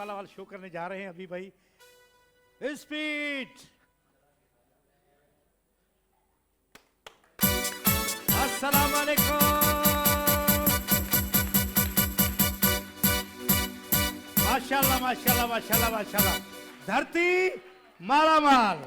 मालामाल शो करने जा रहे हैं अभी भाई। स्पीड। अस्सलाम वालेकुम। माशाल्लाह माशाल्लाह माशाल्लाह माशाल्लाह। धरती मालामाल।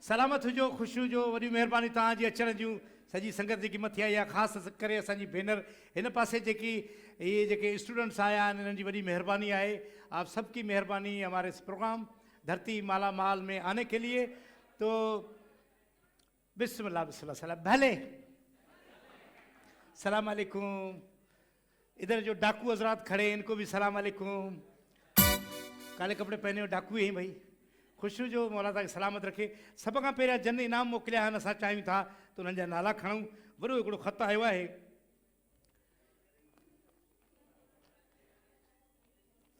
सलामत हुजो, खुश हुजो, वॾी महिरबानी तव्हांजी अचण जूं। सॼी संगत जेकी मथे आई आहे, ख़ासि करे असांजी भेनर हिन पासे जेकी ये जेके स्टूडेंट्स आया आहिनि, इन्हनि जी वॾी महिरबानी आहे। आप सबकी मेहरबानी हमारे इस प्रोग्राम धरती माला माल में आने के लिए। तो बिस्मिल्लाह बिस्मिल्लाह सलाम। भले सलाम अलैकुम। इधर जो डाकू हजरात खड़े हैं इनको भी सलाम अलैकुम। काले कपड़े पहने हुए डाकू हैं भाई। खुशू जो मौला तव्हांखे सलामत रखे। सब खां पहिरियां जन इनाम मोकिलिया आहिनि, असां चाहियूं था त उन्हनि जा नाला खणूं। वॾो हिकिड़ो ख़त आयो आहे।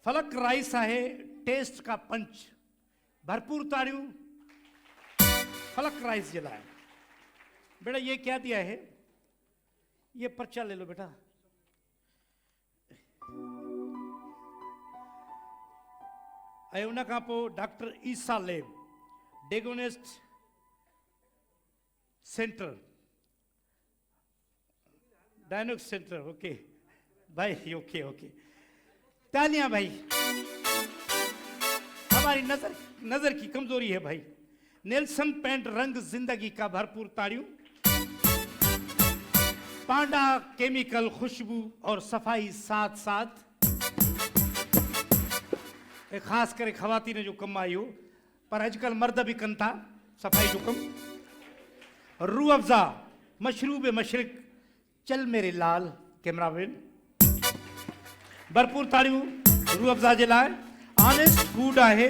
फलक राइस आहे टेस्ट का पंच। भरपूर ताड़ियूं फलक राइस जे लाइ। बेटा ये क्या दिया है? ये पर्चा ले लो बेटा। ऐं उन खां पोइ doctor Isa lab diagnostic centre diagnostic centre. Okay भाई, ओके ओके, तालियां भाई। हमारी नजर की कमजोरी है भाई। नेल्सन पेंट रंग जिंदगी का भरपूर ताड़ियों। पांडा केमिकल खुशबू और सफाई साथ साथ। खास करे खवातीन जो कम आयो, पर अजकल मर्द भी कन था सफाई जो कम। रू अफ़ज़ा मशरूब मशरिक चल मेरे लाल। कैमरामैन भरपूर ताड़ियों रू अफ़ज़ा जे लाइ। ऑनेस्ट फूड आहे,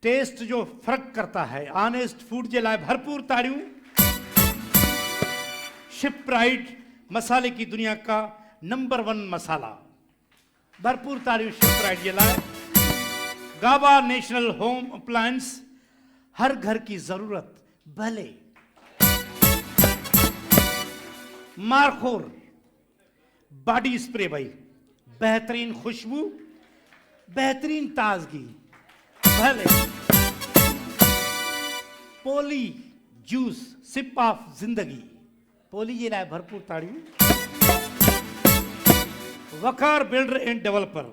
टेस्ट जो फर्क करता है। ऑनेस्ट फूड जे लाइ भरपूर ताड़ियों। शिप राइट मसाले की दुनिया का नंबर 1 मसाला। भरपूर ताड़ियों शिप राइट जे लाइ। गाबा नेशनल होम अप्लायंस, हर घर की जरूरत भले। मारखोर बॉडी स्प्रे भाई, बेहतरीन खुशबू, बेहतरीन ताजगी भले। पोली जूस सिप ऑफ जिंदगी। पोली जे लाइ भरपूर ताड़ियों। वकार बिल्डर एंड डेवलपर,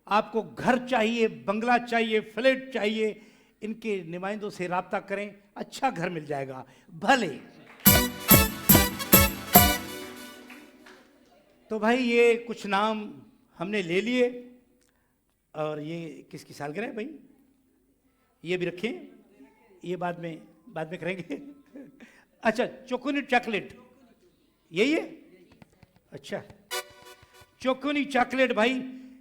आपको घर चाहिए, बंगला चाहिए, फ्लैट चाहिए, इनके नुमाइंदों से राब्ता करें, अच्छा घर मिल जाएगा भले। तो भाई ये कुछ नाम हमने ले लिए। और ये किसकी सालगिरह है भाई? ये भी रखें, ये बाद में करेंगे। अच्छा, चोकोनिट चॉकलेट यही है? अच्छा, चोकोनी चॉकलेट भाई,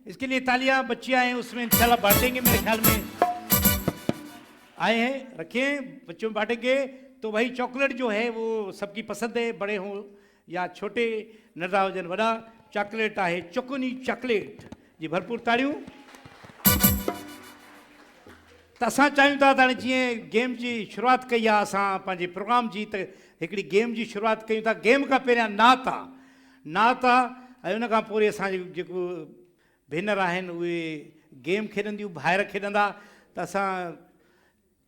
इसके लिए तालियां। बच्चियां हैं उसमें इंशाल्लाह बांटेंगे, मेरे ख्याल में आए हैं, रखें बच्चों में बांटेंगे। तो भाई चॉकलेट जो है वो सबकी पसंद है, बड़े हों या छोटे, नंढा हुजनि वॾा। चॉकलेट आहे चोकोनी चॉकलेट जी भरपूर ताड़ियों। त असां चाहियूं था त हाणे जीअं गेम जी शुरूआत कई आहे असां पंहिंजे प्रोग्राम जी, त हिकिड़ी गेम जी शुरूआत कयूं था। गेम खां पहिरियां नात आहे, नात आहे। ऐं उन खां पोइ असांजो जेको भेनर आहिनि उहे गेम खेॾंदियूं, ॿाहिरि खेॾंदा। त असां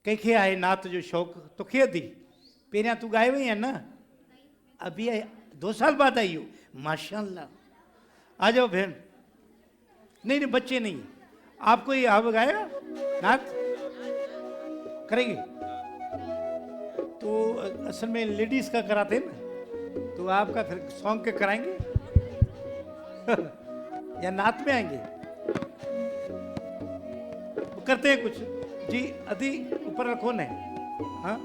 कंहिंखे आहे नात जो शौक़ु? तोखे अथई? पहिरियां तूं ॻाए वई आहे न? अभी 2 साल बाद आई हो? माशाल्लाह। आ जाओ बहन। नहीं नहीं बच्चे नहीं, आपको ये अब गाएगा नात करेंगे? तो असल में लेडीज का कराते हैं ना, तो आपका फिर सॉन्ग के कराएंगे। या नात में आएंगे? करते हैं कुछ जी। अति ऊपर रखो न। हाँ,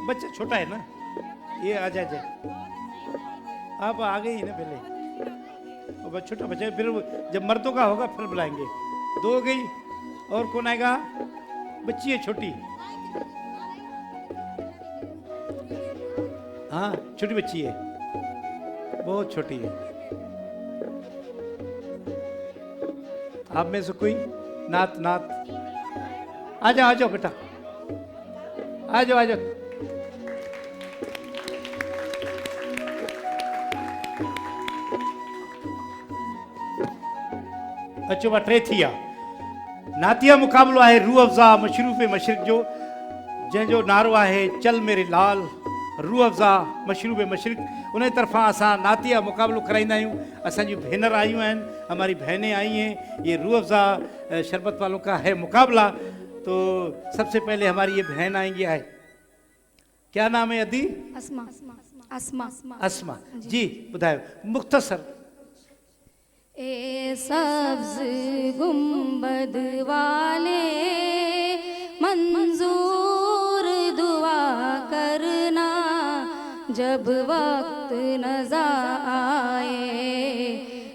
बच्चा छोटा है ना, ये आ जाए। आप आ गई ना पहले, और छोटा बच्चा, फिर जब मर्दों का होगा फिर बुलाएंगे। 2 हो गई, और कौन आएगा? बच्ची है छोटी। हाँ, छोटी बच्ची है, बहुत छोटी है। आप में से कोई नात? आ जाओ बेटा, आ जाओ। अचो बा टे थी विया। नातिया मुक़ाबिलो आहे रूह अफ़ज़ा मशरूफ़ मशरिक़ जो, जंहिंजो नारो आहे चल मेरे लाल। रूह अफ़ज़ा मशरूफ़ मशरिक़, उन तरफ़ां असां नातिया मुक़ाबिलो कराईंदा आहियूं। असांजी भेनर आयूं आहिनि, हमारी बहनें आई हैं, ये रूह अफ़ज़ा शरबत वालों का है मुकाबला। तो सबसे पहले हमारी ये बहन आएंगी है, क्या नाम है अदी? अस्मा। अस्मा। अस्मा जी, बुधायो मुख्तसर। ए सब्ज़ गुंबद वाले मंजूर दुआ करना, जब वक्त नज़ा आए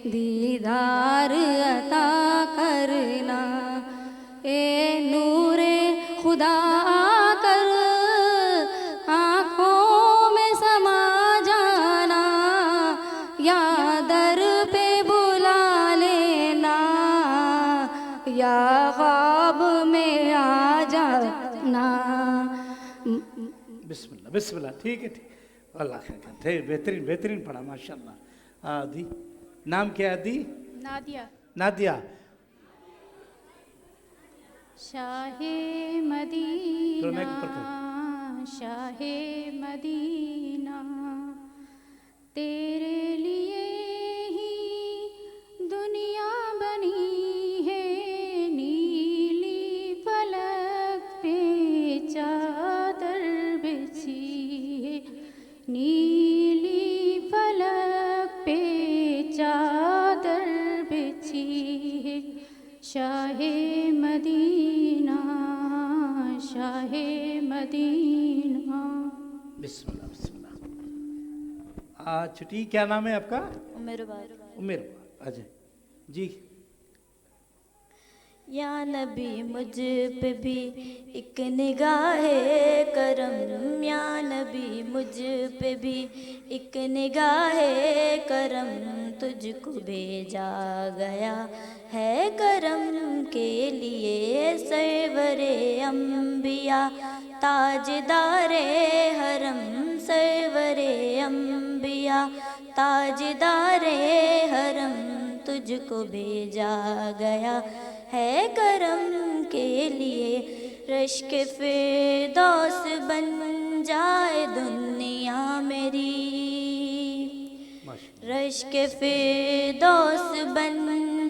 दीदार अता करना। ए नूरे खुदा कर आँखों में समा जाना, या दर पे बुला लेना, या ख्वाब में आ जाना। बिस्मिल्लाह बिस्मिल्लाह, ठीक है ठीक, अल्लाह खैर, बेहतरीन बेहतरीन पढ़ा माशाल्लाह। अदी नाम क्या है अदी? नादिया। नादिया। शाहे मदीना, शाहे मदीना, तेरे लिए ही दुनिया बनी है। नीली फलक पे चादर बिछी है, नीली फलक पे चादर बिछी है। Shah Medina, Shah Medina. बिस्मिल्लाह बिस्मिल्लाह। छुट्टी, क्या नाम है आपका? उमेर। अजय जी। या नबी मुझ पे भी एक निगाहे करम, या नबी मुझ पे भी एक निगाहे करम, तुझको भेजा गया है करम के लिए। सरवरे अंबिया ताजदारे हरम, सरवरे अंबिया ताजदारे हरम, तुझको भेजा गया है करम के लिए। रश्क फिरदौस बन जाए दुनिया मेरी, रश्क फिरदौस बन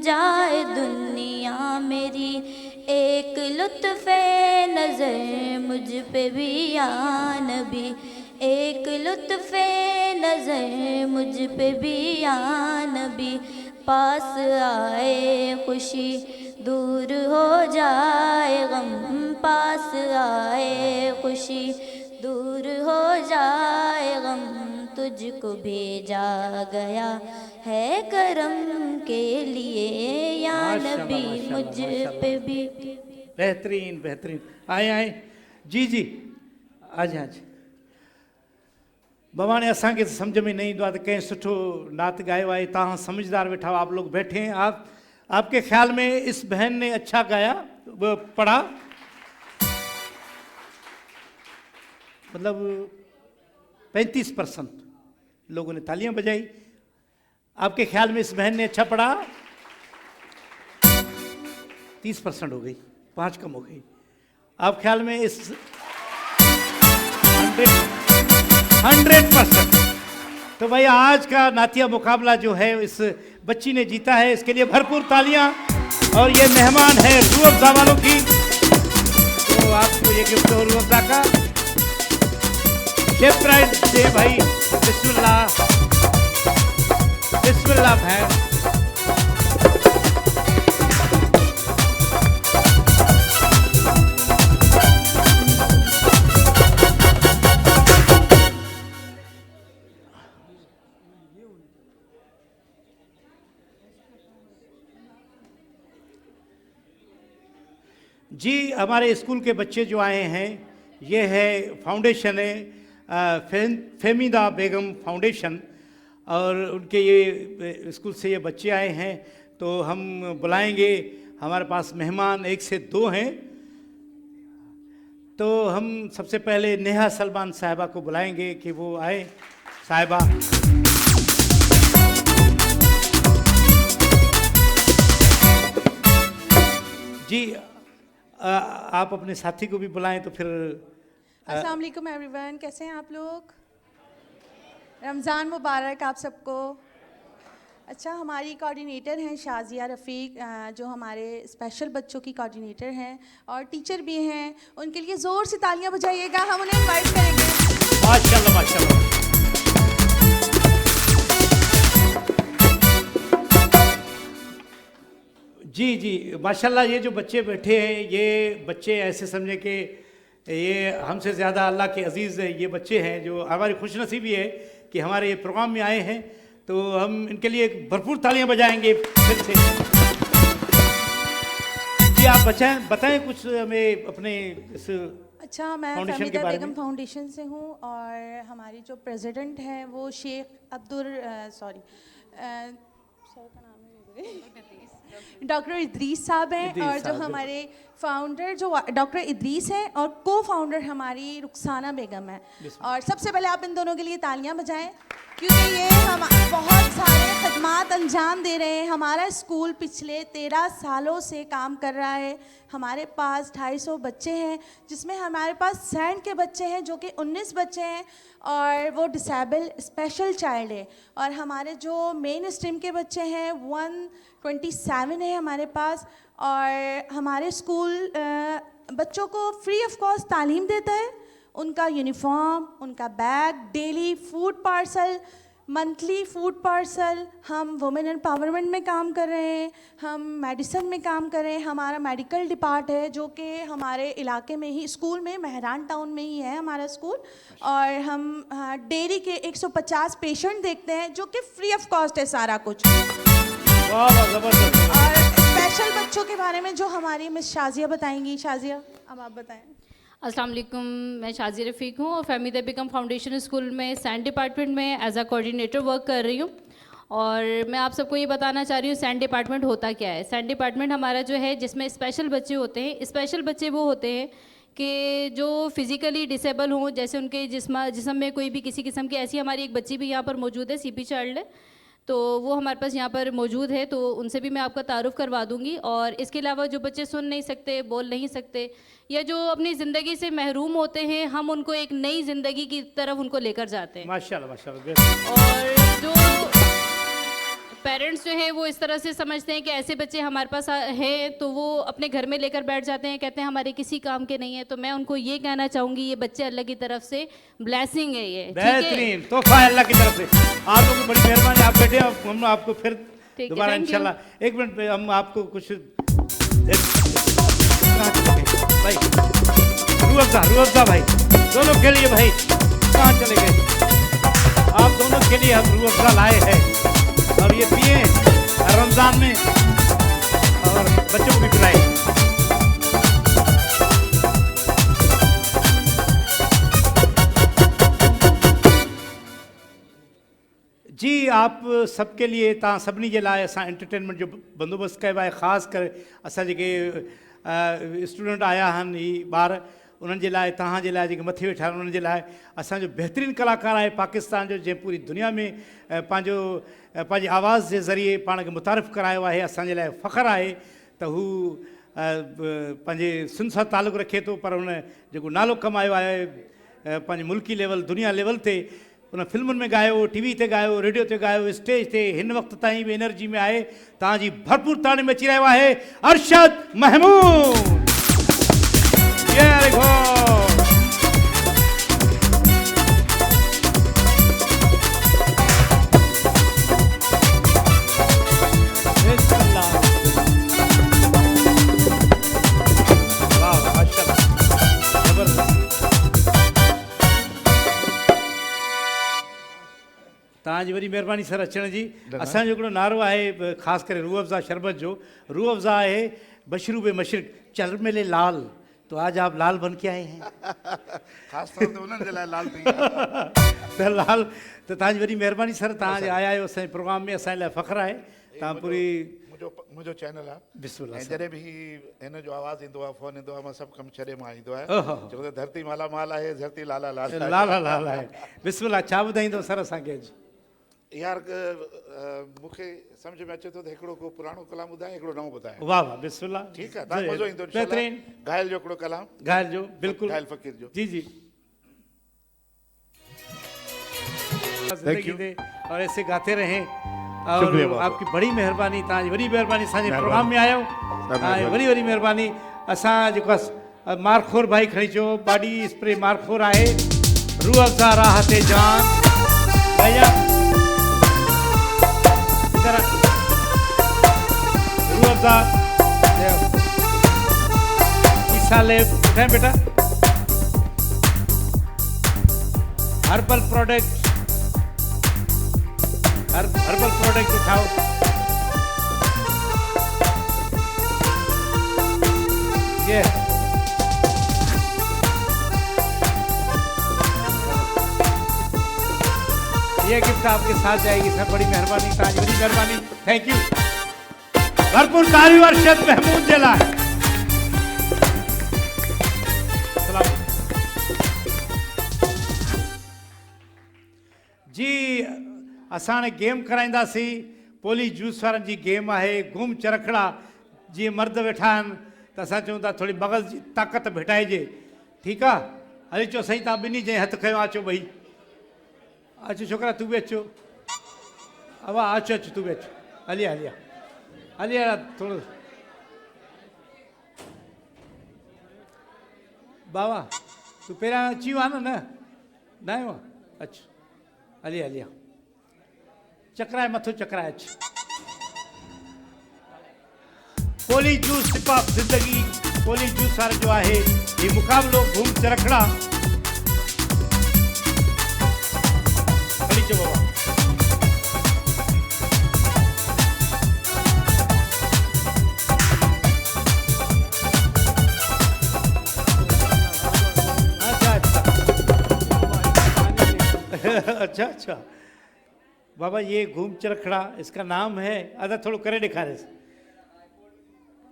जाए दुनिया मेरी। एक लुत्फ़े नज़र मुझ पे भी या नबी, एक लुत्फ़े नज़र मुझ पे भी या नबी। पास आए खुशी दूर हो जाए गम, पास आए खुशी दूर हो जाए गम, तुझको भेजा गया है करम के लिए। या नबी मुझ पे भी। बेहतरीन बेहतरीन। आए आए जी जी, आज आज बाबा ने असांखे समझ में नहीं ईंदो आहे त कंहिं सुठो नात गायो आहे। तव्हां समझदार वेठा हो, आप लोग बैठे हैं। आपके ख्याल में इस बहन ने अच्छा गाया, वो पढ़ा, मतलब 35% लोगों ने तालियां बजाई। आपके ख्याल में इस बहन ने अच्छा पढ़ा? 30% हो गई, 5 कम हो गई। आप ख्याल में इस 100%। तो भाई आज का नातिया मुकाबला जो है इस बच्ची ने जीता है, इसके लिए भरपूर तालियां। और ये मेहमान है रूह अफ़ज़ा वालों की, तो आपको ये गिफ्ट हो रूह अफ़ज़ा का। शेफ प्राइड से भाई, बिस्मिल्लाह बिस्मिल्लाह बहन। जी, हमारे स्कूल के बच्चे जो आए हैं, ये है फाउंडेशन है फेमिदा बेगम फाउंडेशन, और उनके ये स्कूल से ये बच्चे आए हैं। तो हम बुलाएंगे, हमारे पास मेहमान 1 से 2 हैं। तो हम सबसे पहले नेहा सलमान साहिबा को बुलाएंगे कि वो आए। साहिबा जी आप अपने साथी को भी बुलाएं तो फिर अस्सलाम वालेकुम एवरीवन, कैसे हैं आप लोग? रमज़ान मुबारक आप सबको। अच्छा, हमारी कोऑर्डिनेटर हैं शाजिया रफ़ीक, जो हमारे स्पेशल बच्चों की कोऑर्डिनेटर हैं और टीचर भी हैं। उनके लिए ज़ोर से तालियां बजाइएगा, हम उन्हें इनवाइट करेंगे। माशाल्लाह माशाल्लाह। जी जी माशाल्लाह, ये जो बच्चे बैठे हैं ये बच्चे ऐसे समझे कि ये हमसे ज़्यादा अल्लाह के अजीज़ ये बच्चे हैं जो हमारी खुशनसीबी है कि हमारे ये प्रोग्राम में आए हैं, तो हम इनके लिए भरपूर तालियां बजाएंगे फिर से। जी आप बताएं कुछ हमें अपने इस अच्छा, मैं फाउंडेशन के फहमीदा बारे बेगम में। फाउंडेशन से हूँ और हमारी जो प्रेसिडेंट हैं वो शेख सर का नाम है डॉक्टर इदरीस साहब हैं, इदरीस और जो साहब। हमारे फाउंडर जो डॉक्टर इदरीस हैं और को फाउंडर हमारी रुखसाना बेगम है। और सबसे पहले आप इन दोनों के लिए तालियां बजाएं, क्योंकि ये हम बहुत सारे खदमात अंजाम दे रहे हैं। हमारा स्कूल पिछले 13 सालों से काम कर रहा है। हमारे पास 250 बच्चे हैं, जिसमें हमारे पास सैंड के बच्चे हैं जो कि 19 बच्चे हैं और वो डिसेबल स्पेशल चाइल्ड है। और हमारे जो मेन स्ट्रीम के बच्चे हैं 127 है हमारे पास। और हमारे स्कूल बच्चों को फ्री ऑफ कॉस्ट तालीम देता है, उनका यूनिफॉर्म, उनका bag, daily food parcel, monthly food parcel. हम वुमेन एम्पावरमेंट में काम कर रहे हैं, हम मेडिसिन में काम कर रहे हैं। हमारा मेडिकल डिपार्ट है जो कि हमारे इलाके में ही स्कूल में मेहरान टाउन में ही है हमारा स्कूल। और हम डेयरी के 150 पेशेंट देखते हैं जो कि फ्री ऑफ कॉस्ट है सारा कुछ। वाह वाह जबरदस्त। और स्पेशल बच्चों के बारे में जो हमारी मिस शाजिया बताएंगी। शाजिया, अब आप बताएं। अस्सलाम वालेकुम, मैं शाजी रफ़ीक हूँ और फहमीदा बेगम फाउंडेशन स्कूल में साइंस डिपार्टमेंट में एज अ कोऑर्डिनेटर वर्क कर रही हूँ। और मैं आप सबको ये बताना चाह रही हूँ साइंस डिपार्टमेंट होता क्या है। साइंस डिपार्टमेंट हमारा जो है जिसमें स्पेशल बच्चे होते हैं। स्पेशल बच्चे वो होते हैं कि जो फिज़िकली डिसेबल हों, जैसे उनके जिस्म में कोई भी किसी किस्म की ऐसी। हमारी एक बच्ची भी यहाँ पर मौजूद है, CP चाइल्ड है, तो वो हमारे पास यहाँ पर मौजूद है, तो उनसे भी मैं आपका तारुफ़ करवा दूँगी। और इसके अलावा जो बच्चे सुन नहीं सकते, बोल नहीं सकते, या जो अपनी ज़िंदगी से महरूम होते हैं, हम उनको एक नई ज़िंदगी की तरफ उनको लेकर जाते हैं। माशाल्लाह माशाल्लाह। और जो पेरेंट्स जो है वो इस तरह से समझते हैं कि ऐसे बच्चे हमारे पास हैं, तो वो अपने घर में लेकर बैठ जाते हैं, कहते हैं हमारे किसी काम के नहीं है। तो मैं उनको ये कहना चाहूँगी, ये बच्चे अल्लाह की तरफ से ब्लेसिंग है, ये ठीक है। बेहतरीन तोहफा है अल्लाह की तरफ से। आप लोगों की बड़ी मेहरबानी, आप बैठे, हम आपको फिर ठीक है, दोबारा thank you। इंशाल्लाह। एक मिनट पे हम आपको कुछ भाई रूह अफ़ज़ा भाई दोनों के लिए, भाई कहाँ चले गए? आप दोनों के लिए हम रूह अफ़ज़ा लाए हैं और ये पिए रमज़ान में और बच्चों को भी पिलाए। जी आप सबके लिए तव्हां सभिनी जे लाइ असां एंटरटेनमेंट जो बंदोबस्तु कयो आहे। ख़ासि करे असां जेके स्टूडेंट आया आहिनि, ही ॿार, उन्हनि जे लाइ, तव्हांजे लाइ, जेके मथे वेठा आहिनि उन्हनि जे लाइ असांजो बहितरीनु कलाकार आहे पाकिस्तान जो, जंहिं पूरी दुनिया में पंहिंजी आवाज़ जे ज़रिए पाण खे मुतारिफ़ करायो आहे। असांजे लाइ फ़ख़्रु आहे त हू पंहिंजे सिंध सां तालुक़ु रखे थो, पर हुन जेको नालो कमायो आहे पंहिंजे मुल्की लेवल, दुनिया लेवल ते, उन फिल्मुनि में गायो, TV ते गायो, रेडियो ते गायो, स्टेज ते हिन वक़्त ताईं बि एनर्जी में आहे। तव्हांजी भरपूर ताड़ी में अची रहियो आहे अरशद महमूद। Very good. बिस्मिल्लाह। वाह माशाल्लाह जबरदस्त। तव्हांजी वॾी महिरबानी सर अचण जी। असांजो हिकिड़ो नारो आहे ख़ासि करे रूह अफ़ज़ा शरबत जो। रूह अफ़ज़ा आहे मशरूब मशरिक़, चल मेले लाल, तो आज आप लाल बन के आए हैं। खास तौर ते उन्हनि जे लाइ लाल थी त लाल, त तव्हांजी वॾी महिरबानी सर, तव्हां आया आहियो असांजे प्रोग्राम में, असांजे लाइ फ़ख़्रु आहे। तव्हां पूरी मुंहिंजो चैनल आहे बिस्मिल्लाह ऐं जॾहिं बि हिन जो आवाज़ ईंदो आहे, फ़ोन ईंदो आहे, मां सभु कमु छॾे मां ईंदो आहियां। ओहो छो त धरती माला माल आहे, धरती लाला लाल आहे। लाल लाल आहे। बिस्मिल्लाह, छा ॿुधाईंदो सर असांखे अॼु? यार मूंखे सम्झ में अचे थो त हिकिड़ो को पुराणो कलाम ॿुधाए हिकिड़ो नओं ॿुधाए वाह वाह बिस्मिल्लाह ठीकु आहे तव्हां मज़ो ईंदो बेहतरीन घायल जो हिकिड़ो कलाम घायल जो बिल्कुल घायल फ़कीर जो जी जी Thank you. जिंदगी दे और ऐसे गाते रहें और शुक्रिया बाबा। आपकी बड़ी मेहरबानी तव्हांजी वॾी मेहरबानी असांजे प्रोग्राम में आयो महिरबानी। वॾी वॾी मेहरबानी असां जेको आहे मारखोर भाई खणी अचो बॉडी स्प्रे मारखोर आहे रूह अफ़ज़ा राह ते जान भैया इधर आ। रूह अफ़ज़ा ईसा ले उठाएं बेटा हर्बल प्रोडक्ट हर्बल प्रोडक्ट उठाओ ये गिफ्ट आपके साथ जाएगी सर बड़ी मेहरबानी ताज बड़ी मेहरबानी थैंक यू भरपूर ताली वर्षद महमूद जला जी असां हाणे गेम कराईंदासीं पोली जूस वारनि जी गेम आहे घुम चरखड़ा जीअं मर्द वेठा आहिनि त असां चऊं था थोरी मग़ज़ जी ताक़त भेटाइजे ठीकु आहे हली अचो साईं तव्हां ॿिन्ही जंहिं हथु खयो अचो ॿई अचो छोकिरा तूं बि अचो अवा अचो अचो तूं बि अचो हली हली हली थोरो बाबा तूं पहिरियां अची वियो आहे न न आयो आहे अचु हली हली चकराए मथो चकराए अच पोली जूस सिप ऑफ ज़िंदगी पोली जूस वारे जो आहे ये मुक़ाबिलो घूम चरखड़ा हली चो बाबा अच्छा अच्छा बाबा ये घूम चरखड़ा इसका नाम है अदा थोड़ा करे दिखारे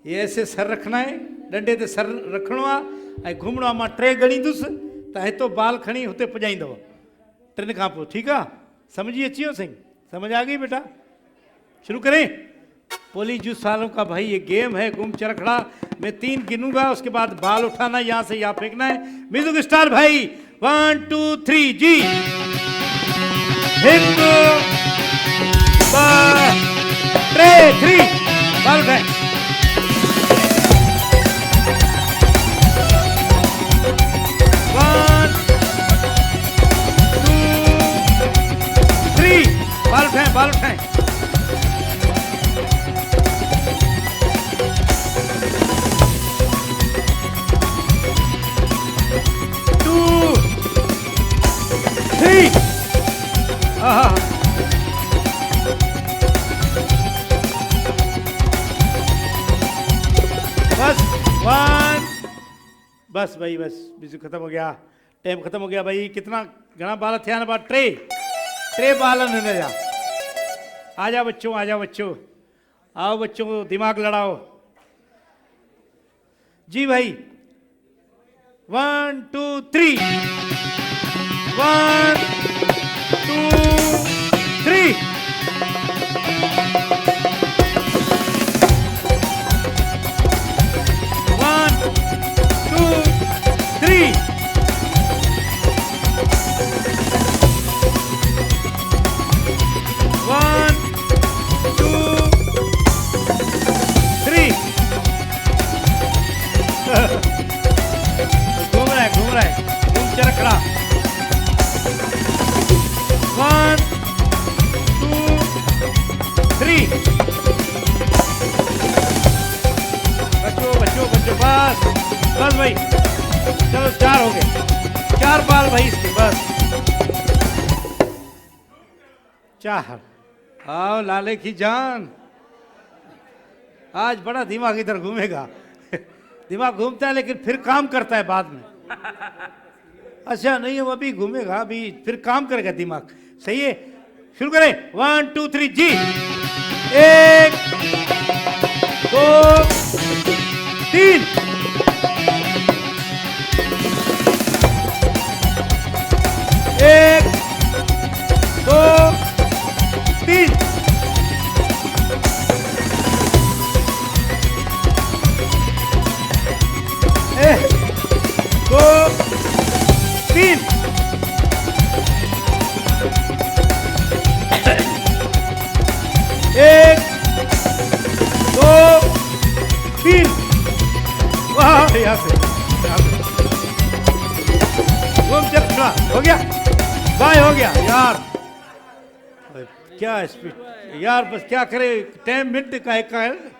ये ऐसे सर रखना है डंडे ते सर रखणो आहे घुमणो आहे मां टे गणींदुसि त हितो बाल खणी हुते पुॼाईंदव टिनि खां पोइ ठीकु आहे समझी अची वियो साईं समझ आ गई बेटा शुरू करें पोली जूस वालों का भाई ये गेम है घूम चरखड़ा मैं 3 गिनूंगा उसके बाद बाल उठाना यहाँ से यहाँ फेंकना है म्यूजिक स्टार भाई 1 2 3 जी एक 2 3 बाल उठाए बाल उठाएं टू थ्री बस 1 बस भाई बस बिजू खत्म हो गया टाइम खत्म हो गया भाई कितना घना बाल थे ना बात टे बाल न जा आजा बच्चों आओ बच्चों दिमाग लड़ाओ जी भाई 1 2 3 1 2 3 1 2 3 घूम रहा है घूम चरखड़ा 1 2 3 बच्चों बस भाई चलो 4 हो गए 4 बाल भाई इसके बस 4 आओ लाले की जान आज बड़ा दिमाग इधर घूमेगा दिमाग घूमता है लेकिन फिर काम करता है बाद में अच्छा नहीं है वो अभी घूमेगा अभी फिर काम करेगा दिमाग सही है शुरू करें 1 2 3 जी 1 2 3 1 2 यहाँ से घूम चल हो गया बाय हो गया यार। क्या स्पीड यार, बस क्या करे, 10 मिनट का एक है।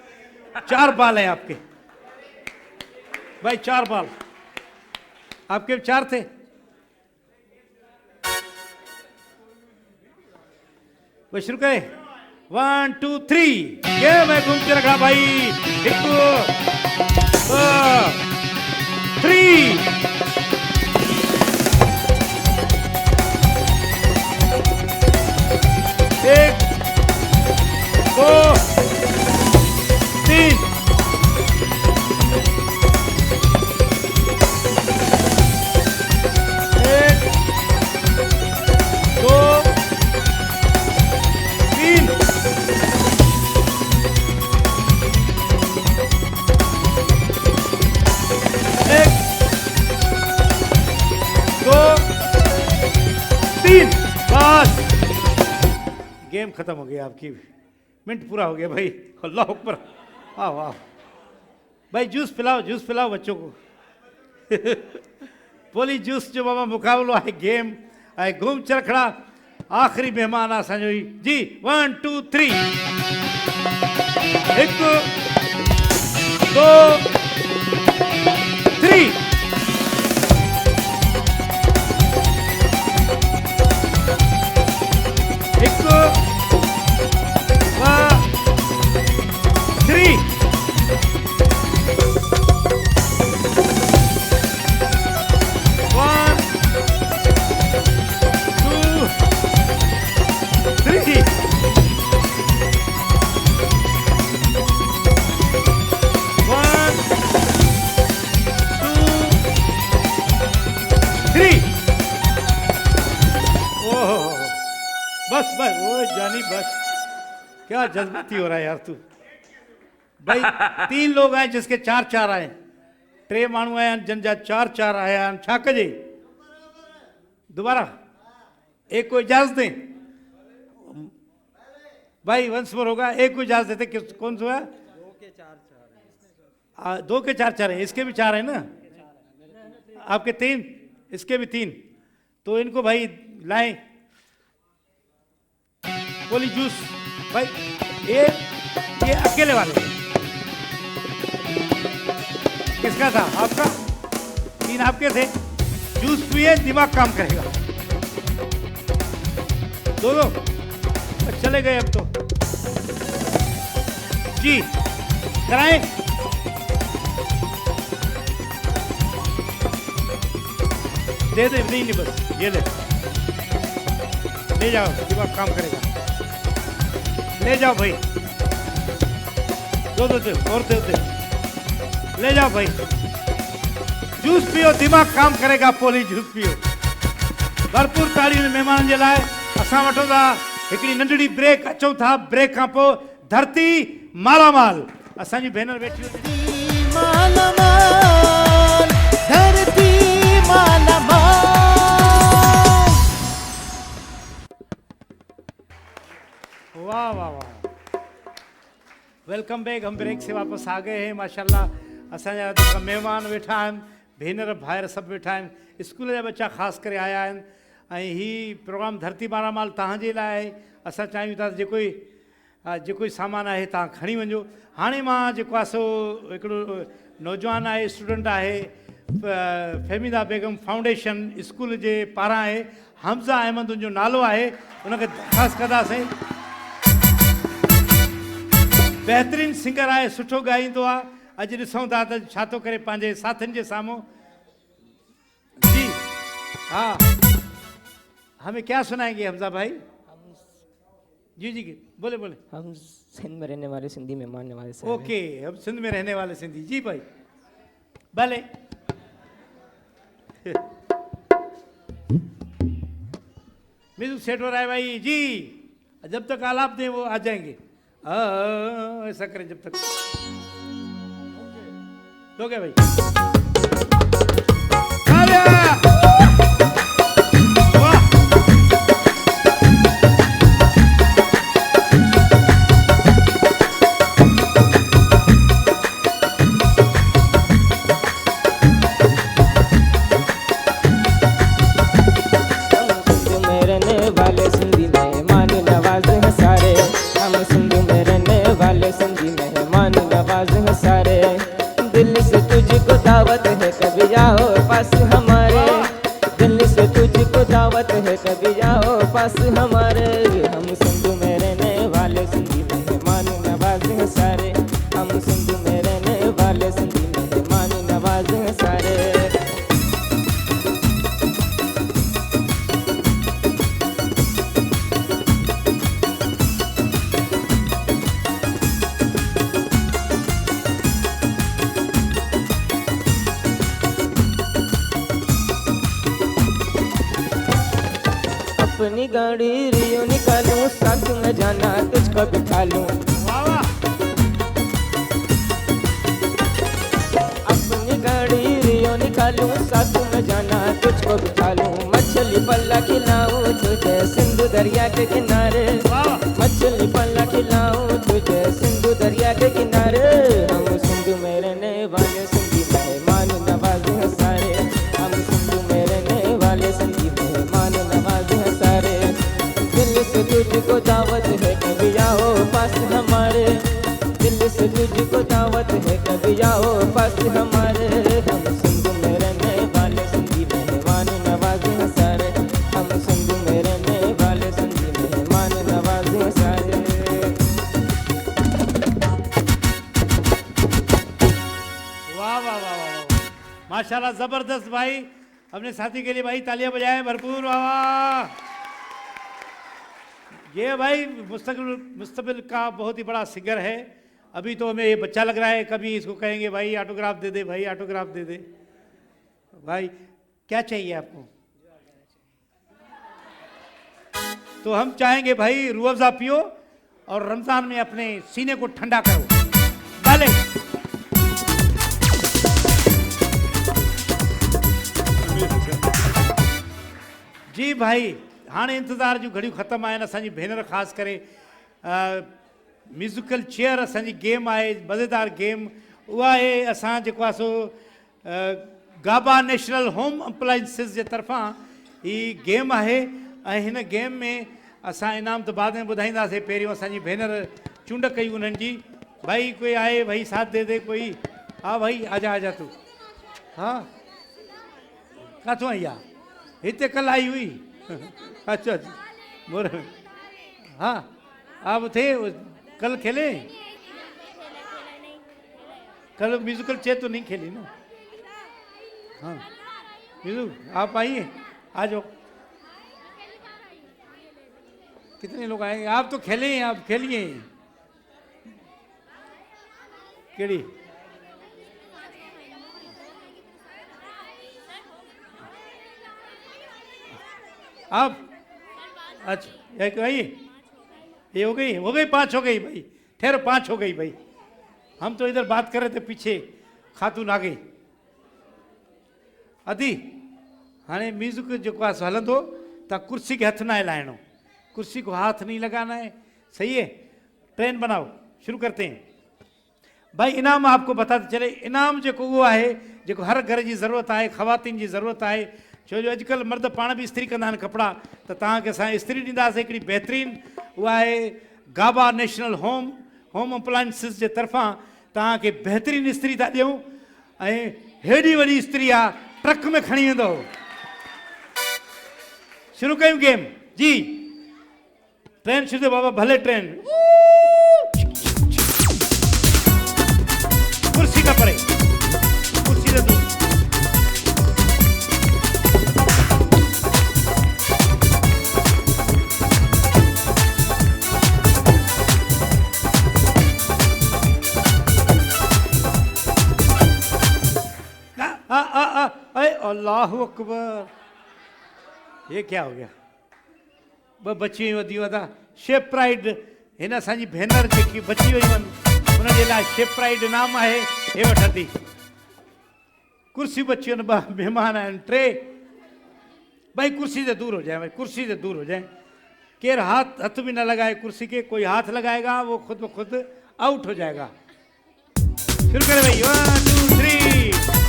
4 बाल हैं आपके भाई, 4 बाल आपके 4 थे। वो शुरू करें 1 2 3 गेम है घूम के रखा भाई। 1 2 3 1 2 3 1 2 3 1 2 3 बस गेम खत्म हो गया आपकी। मिनट पूरा हो गया भाई। अल्लाह अकबर। वाह वाह भाई, जूस पिलाओ बच्चों को। पोली जूस जो बाबा मुकाबलो है, गेम है घूम चरखड़ा। आखिरी मेहमान असांजो जी। 1 2 3 1 2 3 1 2 3 1 2 3 1 2 3 ओह बस ओ जानी बस, क्या जज्बाती हो रहा है यार तू। भाई 3 लोग आए जिसके 4-4 आए, 3 माण्हू आया आहिनि जिन जा 4-4 आया आहिनि। छा कजे दोबारा एक को इजाजत दें भाई, वंस मोर होगा। एक को इजाजत देते। कौन सा है? 2 के 4-4 है। इसके भी 4 है ना, आपके 3, इसके भी 3। तो इनको भाई लाएं पोली जूस भाई। ये अकेले वाले किसका था? आपका। 3 आपके थे। जूस पिए, दिमाग काम करेगा। 2 चले गए अब तो जी। कराएं दे दे। नहीं बस ये ले जाओ, दिमाग काम करेगा। ले जाओ भाई, दो और दे। ले जाओ भाई, जूस पियो, दिमाग काम करेगा। पोली जूस पियो। भरपूर ताड़ियूं महिमाननि जे लाइ। असां वठूं था हिकिड़ी नंढड़ी ब्रेक। अचूं था ब्रेक खां पोइ धरती मालामाल। असांजी भेनर वेठी धरती मालामाल। वाह वाह वाह, वेलकम बैक। हम ब्रेक से वापस आ गए हैं माशाल्लाह। असांजा जेका महिमान वेठा आहिनि, भेनर भाइर सभु वेठा आहिनि। स्कूल जा बच्चा ख़ासि करे आया आहिनि। ऐं हीउ प्रोग्राम धरती मालामाल तव्हांजे लाइ आहे। असां चाहियूं था जेको सामान आहे तव्हां खणी वञो। हाणे मां जेको आहे सो हिकिड़ो नौजवान आहे, स्टूडेंट आहे, फहमीदा बेगम फाउंडेशन स्कूल जे पारां आहे। हमज़ा अहमद जो नालो आहे। उनखे दरख़्वास्त कंदासीं। बहितरीनु सिंगर आहे, सुठो ॻाईंदो आहे। अॼु ॾिसूं था त छा थो करे पंहिंजे साथियुनि जे साम्हूं। जी हाँ, हमें क्या सुनाएंगे हमजा भाई? जी बोले। हम सिंध में रहने वाले सिंधी मेहमान नवाज से। ओके, हम सिंध में रहने वाले सिंधी। जी भाई भले। म्यूजिक सेट हो रहा है भाई जी। जब तक आलाप दें वो आ जाएंगे। ऐसा करें जब तक। हो गया भाई। दावत है कभी आओ पास हमारे, दिल्ली से तुझको दावत है कभी आओ पास हमारे। हम सिंधु में रहने वाले सिंधी मेहमान नवाज हैं सारे, हम सिंधु में रहने वाले सिंधी मेहमान नवाज हैं सारे। अपनी गाड़ी रियो निकालूं, साथ में जाना तुझको बिठा लूं। वाह वाह। अपनी गाड़ी रियो निकालूं, साथ में जाना तुझको बिठा लूं। मछली पल्ला खिलाऊं तुझे सिंधु दरिया के किनारे, मछली पल्ला खिलाऊं तुझे सिंधु दरिया के किनारे। हम सिंधु में रहने वाले सिंधी मेहमान नवाज हैं सारे, हम सिंधु में रहने वाले सिंधी मेहमान नवाज हैं सारे। दिल्ली से तुझको दावत है कभी आओ पास हमारे, दिल्ली से तुझको दावत है कभी आओ पास हमारे। हम सिंधु में रहने वाले सिंधी मेहमान नवाज हैं सारे, हम सिंधु में रहने वाले सिंधी मेहमान नवाज हैं सारे। वाह वाह वाह वाह, माशाल्लाह जबरदस्त भाई। अपने साथी के लिए भाई तालियां बजाएं भरपूर। वाह वाह। ये भाई मुस्तकबिल का बहुत ही बड़ा सिंगर है। अभी तो हमें ये बच्चा लग रहा है, कभी इसको कहेंगे भाई ऑटोग्राफ दे दे, भाई ऑटोग्राफ दे दे। भाई क्या चाहिए आपको? तो हम चाहेंगे भाई रूह अफ़ज़ा पियो और रमज़ान में अपने सीने को ठंडा करो। भले जी भाई, हाणे इंतज़ार जूं घड़ियूं ख़त्म आहिनि। असांजी भेनर ख़ासि करे म्यूज़िकल चेयर असांजी गेम आहे, मज़ेदार गेम। उहा आहे असां जेको आहे सो गाबा नेशनल होम अप्लाइंसिस जे तरफ़ां ही गेम आहे। ऐं हिन गेम में असां इनाम त बाद में ॿुधाईंदासीं, पहिरियों असांजी भेनर चूंड कई उन्हनि जी। भाई कोई आहे भाई साथ दे दे कोई? हा भाई आजा आजा तूं। हा किथां आई आहे? हिते कल्ह आई हुई। अच्छा अच्छा मोर। हाँ आप थे कल खेले? कल म्यूजिकल चेयर तो नहीं खेली ना? हाँ म्यूजिक आप आइए, आ जाओ। कितने लोग आएंगे? आप तो खेले हैं, आप खेलिए। केड़ी? आप अच्छा एक भाई ये हो गई 5 हो गई भाई। ठहरो 5 हो गई भाई। हम तो इधर बात कर रहे थे, पीछे खातून आ गई। अदी हाँ म्यूजिक जो हलंदो त कुर्सी के हथ ना हिलाइणो, कुर्सी को हाथ नहीं लगाना है। सही है? ट्रेन बनाओ, शुरू करते हैं। भाई इनाम आपको बताते चले, इनाम जो वो है जो हर घर की ज़रूरत है, ख़वातीन की ज़रूरत है। छो जो अजकल मर्द पाण भी इस्त्री कंदा आहिनि कपिड़ा, त तव्हांखे असां इस्त्री ॾींदासीं हिकिड़ी बहितरीन। उहा आहे गाबा नेशनल होम अप्लाइंसिस जे तरफ़ां तव्हांखे बहितरीन इस्त्री था ॾियूं। ऐं हेॾी वॾी इस्त्री आहे, ट्रक में खणी वेंदो। शुरू कयूं गेम जी। ट्रेन शुरू बाबा, भले ट्रेन। कुर्सी का परे, कुर्सी से दूर। अल्लाह अकबर, ये क्या हो गया? ब बची हुई वधी वधा शेप प्राइड हिन असांजी भेनर जेकी बची वई आहिनि उनजे लाइ शेप प्राइड इनाम आहे, हे वठंदी। कुर्सी बची आहिनि, 2 महिमान आहिनि, 3। भाई कुर्सी से दूर हो जाए, भाई कुर्सी से दूर हो जाए। केर हाथ भी न लगाए कुर्सी के, कोई हाथ लगाएगा वो खुद ब खुद आउट हो जाएगा। शुरू करें भाई, 1 2 3।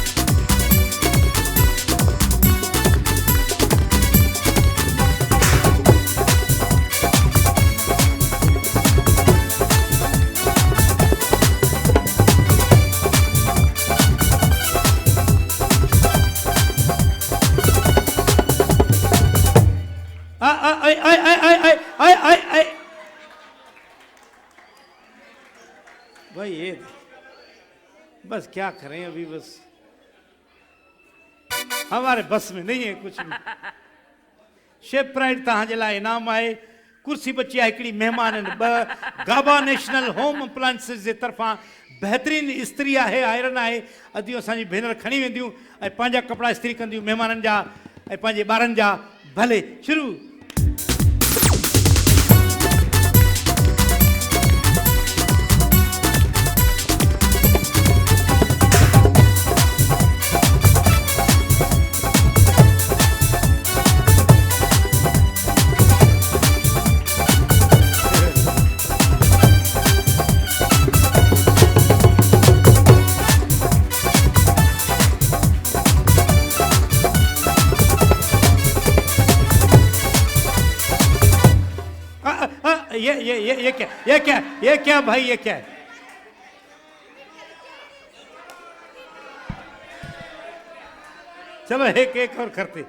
बस क्या करें अभी, बस हमारे बस में नहीं है कुछ भी। शेफ प्राइड तव्हां जे लाइ इनाम आहे। कुर्सी बची आहे हिकिड़ी महिमान आहिनि ॿ। गाबा नेशनल होम अप्लायंसिस जे तरफ़ां बहितरीनु इस्त्री आहे, आयरन आहे। अदियूं असांजी भेनर खणी वेंदियूं ऐं पंहिंजा कपिड़ा इस्त्री कंदियूं महिमाननि जा ऐं पंहिंजे ॿारनि जा। भले शुरू। ये क्या भाई, ये क्या है? चलो एक एक और करते।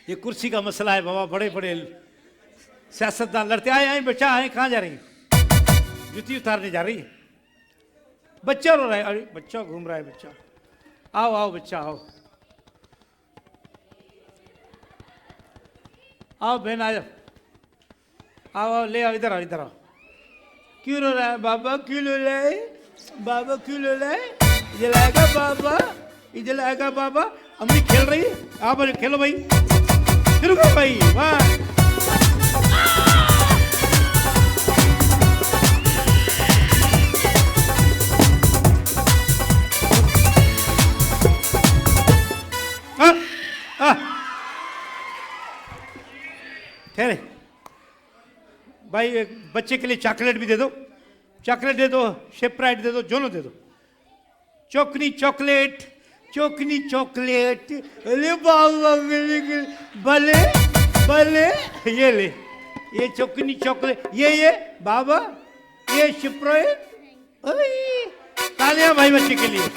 ये कुर्सी का मसला है बाबा, बड़े बड़े सियासतदान लड़ते आए। आए बच्चा, आए कहाँ जा रही है? जूती उतारने जा रही है। बच्चा रो रहा है, अरे बच्चा घूम रहा है बच्चा। आओ आओ बच्चा आओ, आओ बहन आ जाओ, आओ आओ ले आओ, इधर आओ इधर आओ। क्यों रो रहा है बाबा, क्यों रो रहा है बाबा, क्यों रो रहा है? इधर आएगा बाबा, इधर आएगा बाबा। अम्मी खेल रही है, आप खेलो भाई, शुरू करो भाई। वाह ठहरे भाई, एक बच्चे के लिए चॉकलेट भी दे दो, चॉकलेट दे दो, शेप प्राइड दे दो, दोनों दे दो। चौकनी चॉकलेट, चौकनी चॉकलेट। अरे बाबा भले भले, ये ले, ये चौकनी चॉकलेट, ये बाबा, ये शेप प्राइड। तालियां भाई बच्चे के लिए।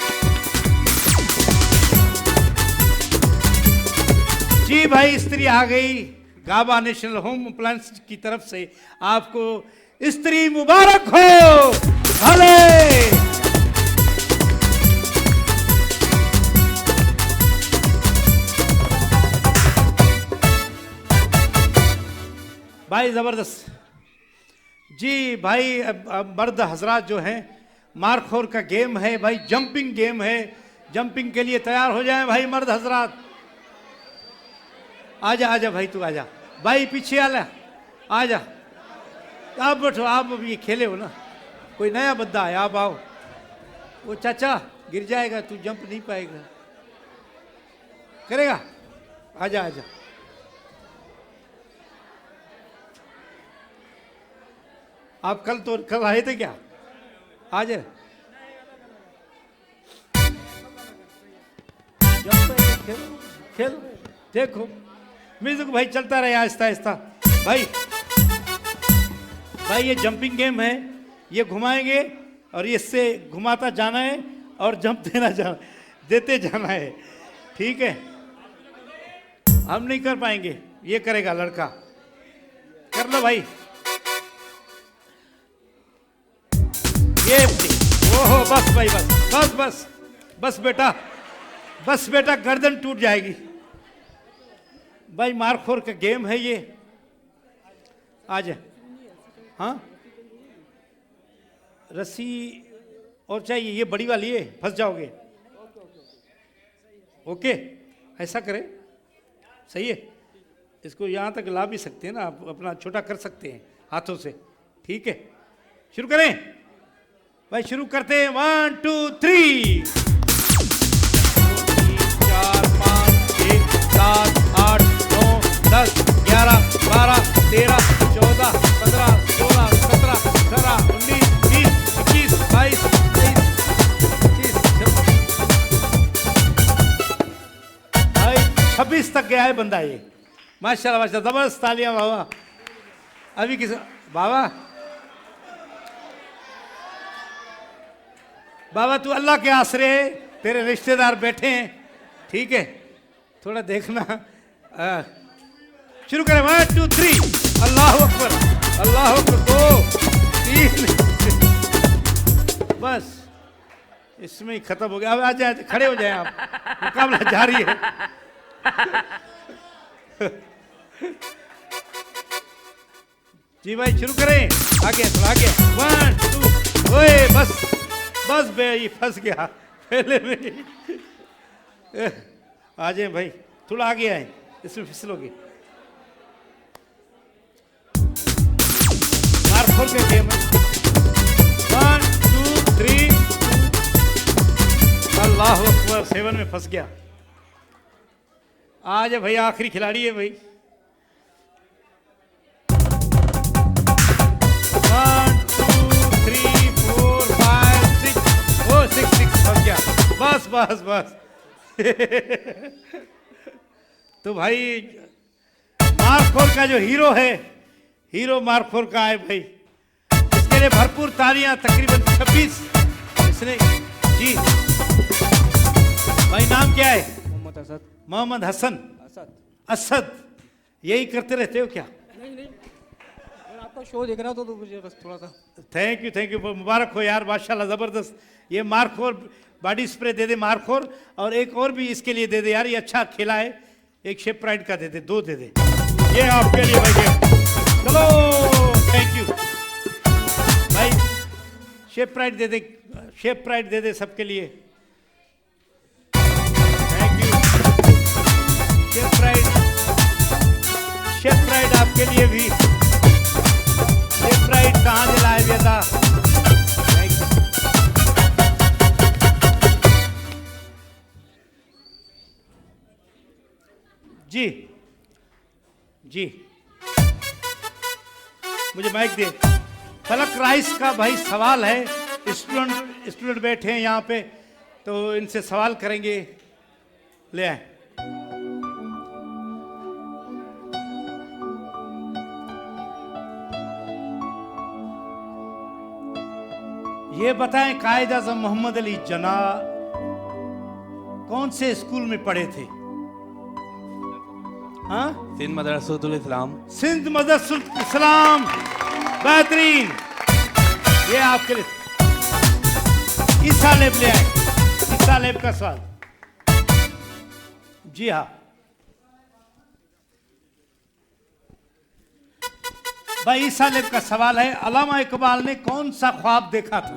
जी भाई, स्त्री आ गई। गाबा नेशनल होम अप्लायंस की तरफ से आपको स्त्री मुबारक हो। भले भाई, जबरदस्त जी भाई। अब मर्द हजरात जो हैं, मारखोर का गेम है भाई, जंपिंग गेम है। जंपिंग के लिए तैयार हो जाएं भाई मर्द हजरात। आजा आजा भाई, तू आजा भाई, पीछे आला, आजा। आप बैठो, आप अब ये खेले हो ना, कोई नया बंदा है, आप आओ। वो चाचा गिर जाएगा, तू जंप नहीं पाएगा, करेगा? आजा आजा। आप कल आए थे क्या? आज खेल देखो, म्यूजिक भाई चलता रहे आहिस्ता आहिस्ता। भाई भाई, ये जंपिंग गेम है, ये घुमाएंगे और इससे घुमाता जाना है और जंप देते जाना है, ठीक है? हम नहीं कर पाएंगे, ये करेगा लड़का। कर लो भाई, ये ओहो, बस भाई, बस बस बस बस बेटा, बस बेटा, गर्दन टूट जाएगी भाई। मारखोर का गेम है ये। आ जा। हाँ, रस्सी और चाहिए, ये बड़ी वाली है, फंस जाओगे। ओके, ऐसा करें, सही है। इसको यहाँ तक ला भी सकते हैं ना, आप अपना छोटा कर सकते हैं हाथों से, ठीक है? शुरू करें भाई, शुरू करते हैं। 1 2 3। 4 5 6 7 8 9 10 11 12 13 14 15 16 17 18 19 20 21 22 23 25 भाई 26 तक गया है बंदा ये। माशाल्लाह माशाल्लाह, जबरदस्त, तालियां बाबा। अभी किस बाबा, बाबा तू अल्लाह के आसरे है, तेरे रिश्तेदार बैठे हैं, ठीक है? थोड़ा देखना। शुरू करें। 1 2 3। अल्लाह अकबर, अल्लाह अकबर। 2 3 बस इसमें ही खत्म हो गया। अब आ जाए, खड़े हो जाए आप, मुकाबला जारी है। जी भाई शुरू करें, आगे थोड़ा आगे, 1 2, ओए बस बस बे, ये फंस गया पहले में। आ जाए भाई, थोड़ा आगे आए, इसमें फिसलोगे। मार खोल के गेम 1 2 3, अल्लाह अकबर, 7 में फंस गया। आज भाई आखिरी खिलाड़ी है भाई। 1 2 3 4 5 6, ओ 6 फंस गया। बस बस बस। तो भाई मार्कफोर का जो हीरो है, हीरो मार्कफोर का है भाई, इसके लिए भरपूर तालियां। तकरीबन 26 इसने जी। भाई नाम क्या है? मोहम्मद असद। मोहम्मद हसन असद। असद। यही करते रहते हो क्या? नहीं नहीं, मैं आपका शो देख रहा था तो मुझे बस थोड़ा सा। थैंक यू, मुबारक हो यार, माशाल्लाह ज़बरदस्त। ये मार्कफोर बॉडी स्प्रे दे दे मार्कफोर, और एक और भी इसके लिए दे दे यार, ये अच्छा खेला है। एक शेप प्राइड का दे दे, 2 दे दे, ये आपके लिए भाई। चलो थैंक यू भाई, शेप प्राइड दे दे, शेप प्राइड दे दे सबके लिए। Thank you. शेप प्राइड आपके लिए भी। शेप प्राइड कहाँ दिलाए दिया था? Thank you. जी जी, मुझे माइक दे। फलक राइस का भाई सवाल है, स्टूडेंट बैठे हैं यहाँ पे, तो इनसे सवाल करेंगे। ले आए। ये बताएं, कायद आज़म मोहम्मद अली जना कौन से स्कूल में पढ़े थे? हाँ, सिंध मदरसतुल इस्लाम। सिंध मदरसतुल इस्लाम, बेहतरीन। ये आपके लिए ईसा लेब ले आए, ईसा लेब का सवाल। जी हाँ भाई, ईसा लेब का सवाल है, अल्लामा इकबाल ने कौन सा ख्वाब देखा था?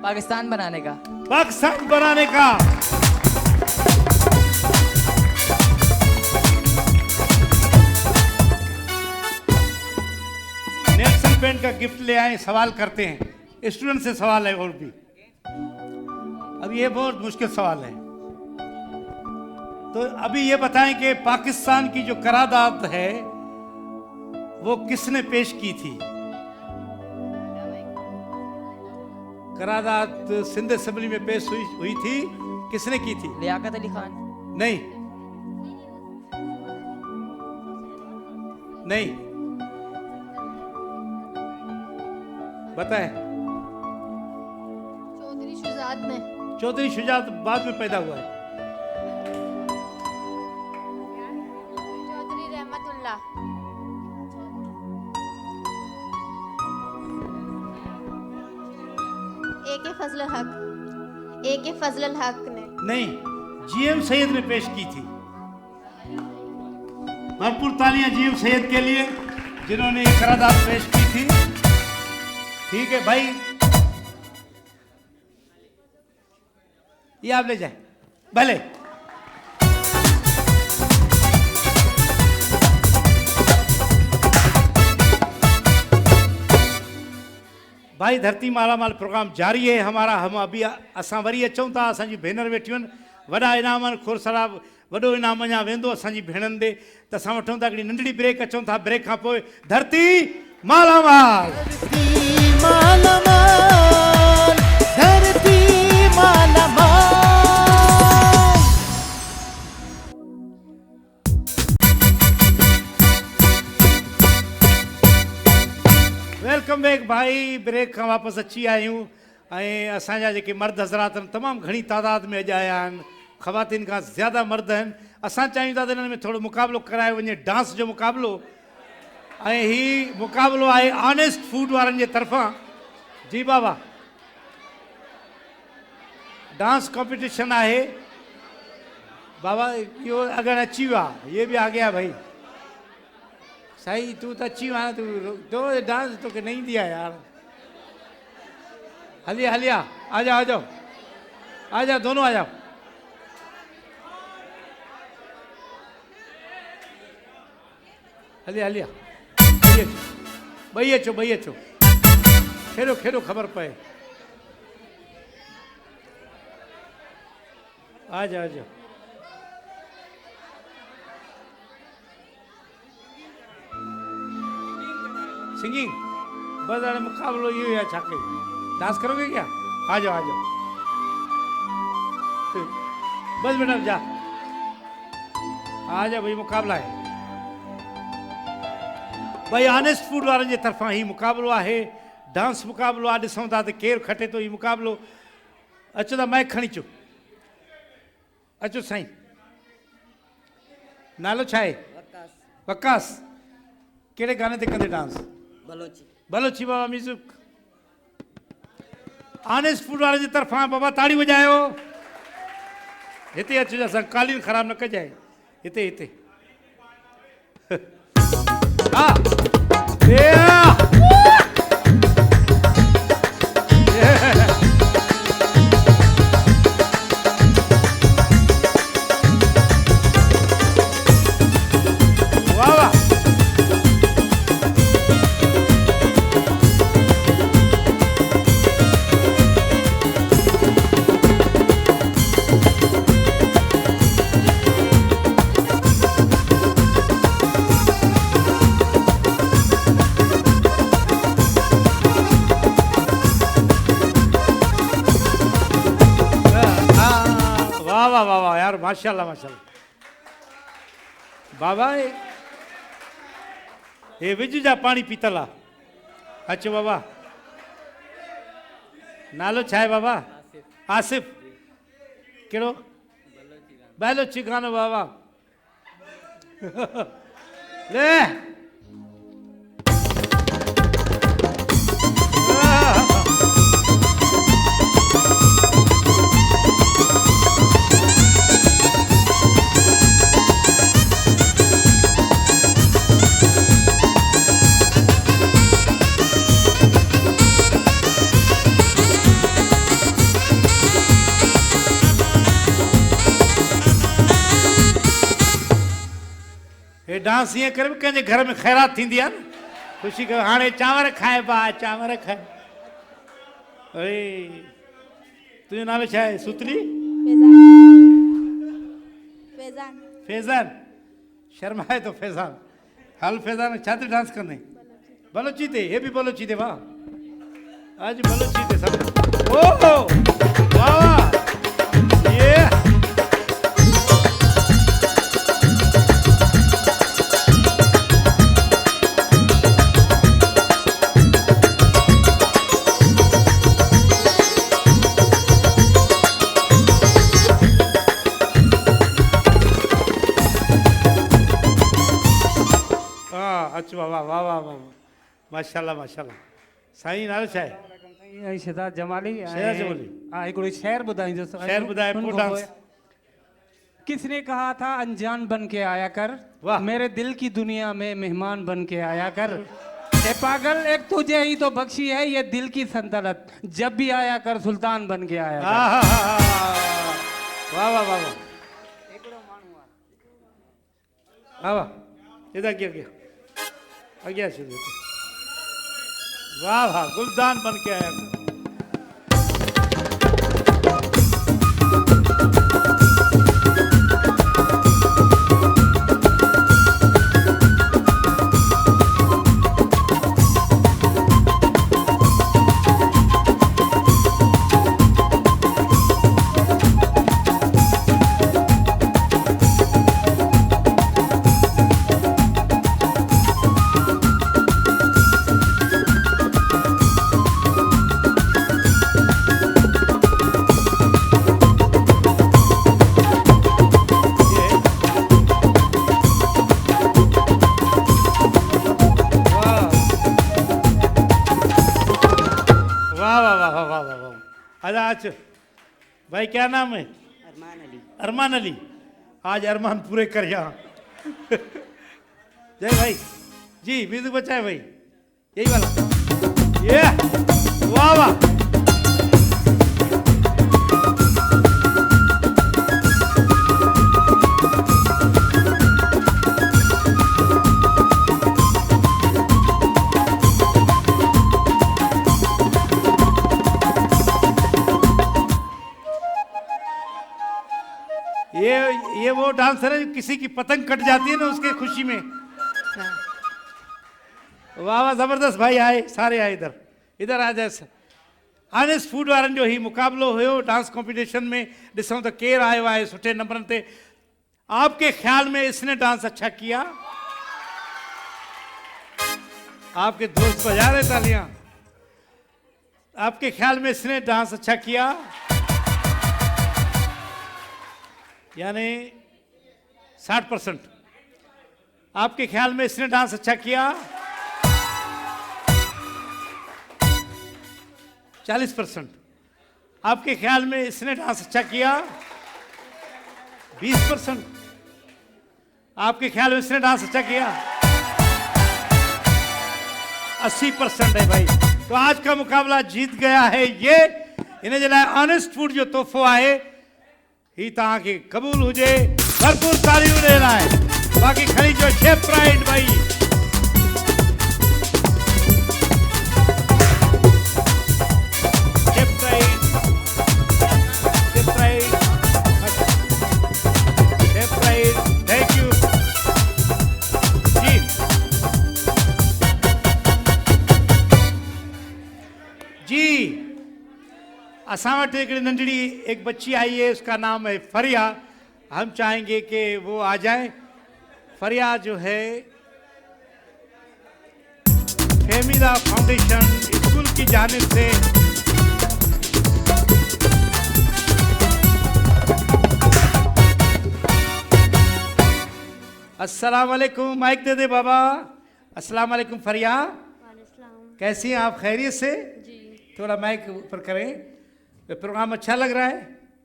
पाकिस्तान बनाने का। पाकिस्तान बनाने का। नेल्सन पेन का गिफ्ट ले आए, सवाल करते हैं। स्टूडेंट से सवाल है और भी। अब ये बहुत मुश्किल सवाल है, तो अभी ये बताएं कि पाकिस्तान की जो करारदाद है वो किसने पेश की थी? करारदाद सिंध असेंबली में पेश हुई थी, किसने की थी? लियाकत अली खान। नहीं नहीं, बताएं। चौधरी शुजात ने। चौधरी शुजात बाद में पैदा हुआ है। चौधरी रहमतुल्लाह। ए के फजल हक ने। नहीं, जीएम सैयद ने पेश की थी। भरपूर तालियां जीएम सैयद के लिए, जिन्होंने ये करारदाद पेश की थी। ठीक है भाई, ये आप ले जाए भले। भाई धरती मालामाल प्रोग्राम जारी है हमारा। हम अभी असां वरी अचूं था, असांजी भेनर वेठियूं आहिनि, वॾा इनाम आहिनि। खुरसरा वॾो इनाम अञा वेंदो असांजी भेणनि ॾे, त असां वठूं था हिकिड़ी नंढड़ी ब्रेक, अचूं था ब्रेक खां पोइ धरती मालामाल। वेलकम बैक भाई, ब्रेक खां वापसि अची विया आहियूं। ऐं असांजा जेके मर्द हज़रात आहिनि, तमामु घणी तादाद में अॼु आया आहिनि, ख़वातीन खां ज़्यादा मर्द आहिनि। असां चाहियूं था त हिननि में थोरो मुक़ाबिलो करायो वञे, डांस जो मुक़ाबिलो। ऐं हीउ मुक़ाबिलो आहे ऑनेस्ट फूड वारनि जे तरफ़ां। जी बाबा, डांस कंपटीशन है बाबा यो अगर अची हुआ ये भी आ गया भाई सही तू तो अची हुआ तू तो डांस तो के नहीं दिया यार हलिया हलिया आ जाओ आ जाओ आ जाओ दोनों आ जाओ हलिया हलिया भैया छो खेलो खेलो खबर पे आ जाओ आ जाओ सिंगिंग बस अरे मुकाबलो ये है छाके डांस करोगे क्या आ जाओ बस बेटा जा आ जा भाई मुकाबला है भाई ऑनेस्ट फूड वारनि जे तरफां ही मुकाबलो है डांस मुकाबलो आहे ॾिसूं था त केरु खटे थो हीउ मुकाबलो अचो त माइक खणी अचो अचो साईं नालो छा आहे वकास कहिड़े गाने ते कंदे डांस बलोची बाबा म्यूज़िक ऑनेस्ट फूड वारे जे तरफां बाबा ताड़ी वॼायो हिते अचिजो असां कालीन ख़राब न कजाए हिते हिते हा माशाल्लाह माशाल्लाह बाबा ये विज जा पानी पीतल आहे अचो बाबा नालो छा आहे बाबा आसिफ कहिड़ो बलोची गानो बाबा ले डांस ये कर कंहिंजे घर में ख़ैरात थींदी आहे न ख़ुशी कयो हाणे चांवर खाइबा चांवर खाए अरे तुंहिंजो नालो छा आहे सुतली फैजान फैज़ान शर्माए तो फैज़ान हल फैज़ान छा ते डांस कंदे बलोची ते ये भी बलोची ते वाह आज बलोची ते सब ओ वाह वाह ये वाह वाह वाह वाह वाह माशाल्लाह माशाल्लाह साईं नालो छा आहे शहजाद जमाली शहजाद जमाली हिकिड़ो शेर ॿुधाईंदो शेर ॿुधाए पोइ डांस किसने कहा था अनजान बन के आया कर मेरे दिल की दुनिया में मेहमान बन के आया कर ए पागल एक तुझे ही तो बख्शी है ये दिल की सल्तनत जब भी आया कर सुल्तान बन के आया कर वाह वाह वाह वाह वाह वाह इधर क्या क्या आगे शुरू वाह वाह गुलदान बन के आया भाई क्या नाम है? अरमान अली। आज अरमान पूरे कर यहाँ। जय भाई जी, म्यूजिक बचा है भाई, यही वाला। ये वाह वाह। ये वो डांसर है किसी की पतंग कट जाती है ना उसके खुशी में। वाह वाह, जबरदस्त भाई आए, सारे आए इधर, इधर आ जाए। ऑनेस्ट फूड वारनि जो ही मुकाबलो हुयो डांस कॉम्पिटिशन में, ॾिसूं त केरु आयो आहे सुठे नंबरनि ते। आपके ख्याल में इसने डांस अच्छा किया? आपके दोस्त बजा रहे तालियां। आपके ख्याल में इसने डांस अच्छा किया? यानी 60%। आपके ख्याल में इसने डांस अच्छा किया? 40%। आपके ख्याल में इसने डांस अच्छा किया? 20%। आपके ख्याल में इसने डांस अच्छा किया? 80% है भाई। तो आज का मुकाबला जीत गया है ये। इन्हें जलाए ऑनेस्ट फूड जो तोहफो आहे ही तव्हांखे क़बूल हुजे, भरपूर तालियूं ॾियणा आहे। बाक़ी खणी जो शेफ प्राइड भाई। Chef Pride, Chef Pride, Chef Pride, thank you जी। जी असां वटि हिकिड़ी नंढड़ी एक बच्ची आई है, उसका नाम है फरिया। हम चाहेंगे कि वो आ जाए। फरिया जो है फेमिदा फाउंडेशन स्कूल की जानिब से अस्सलाम वालेकुम। माइक दे दे बाबा। अस्सलाम वालेकुम फरिया, कैसी हैं आप? खैरियत से? जी। थोड़ा माइक ऊपर करें। प्रोग्राम अच्छा लग रहा है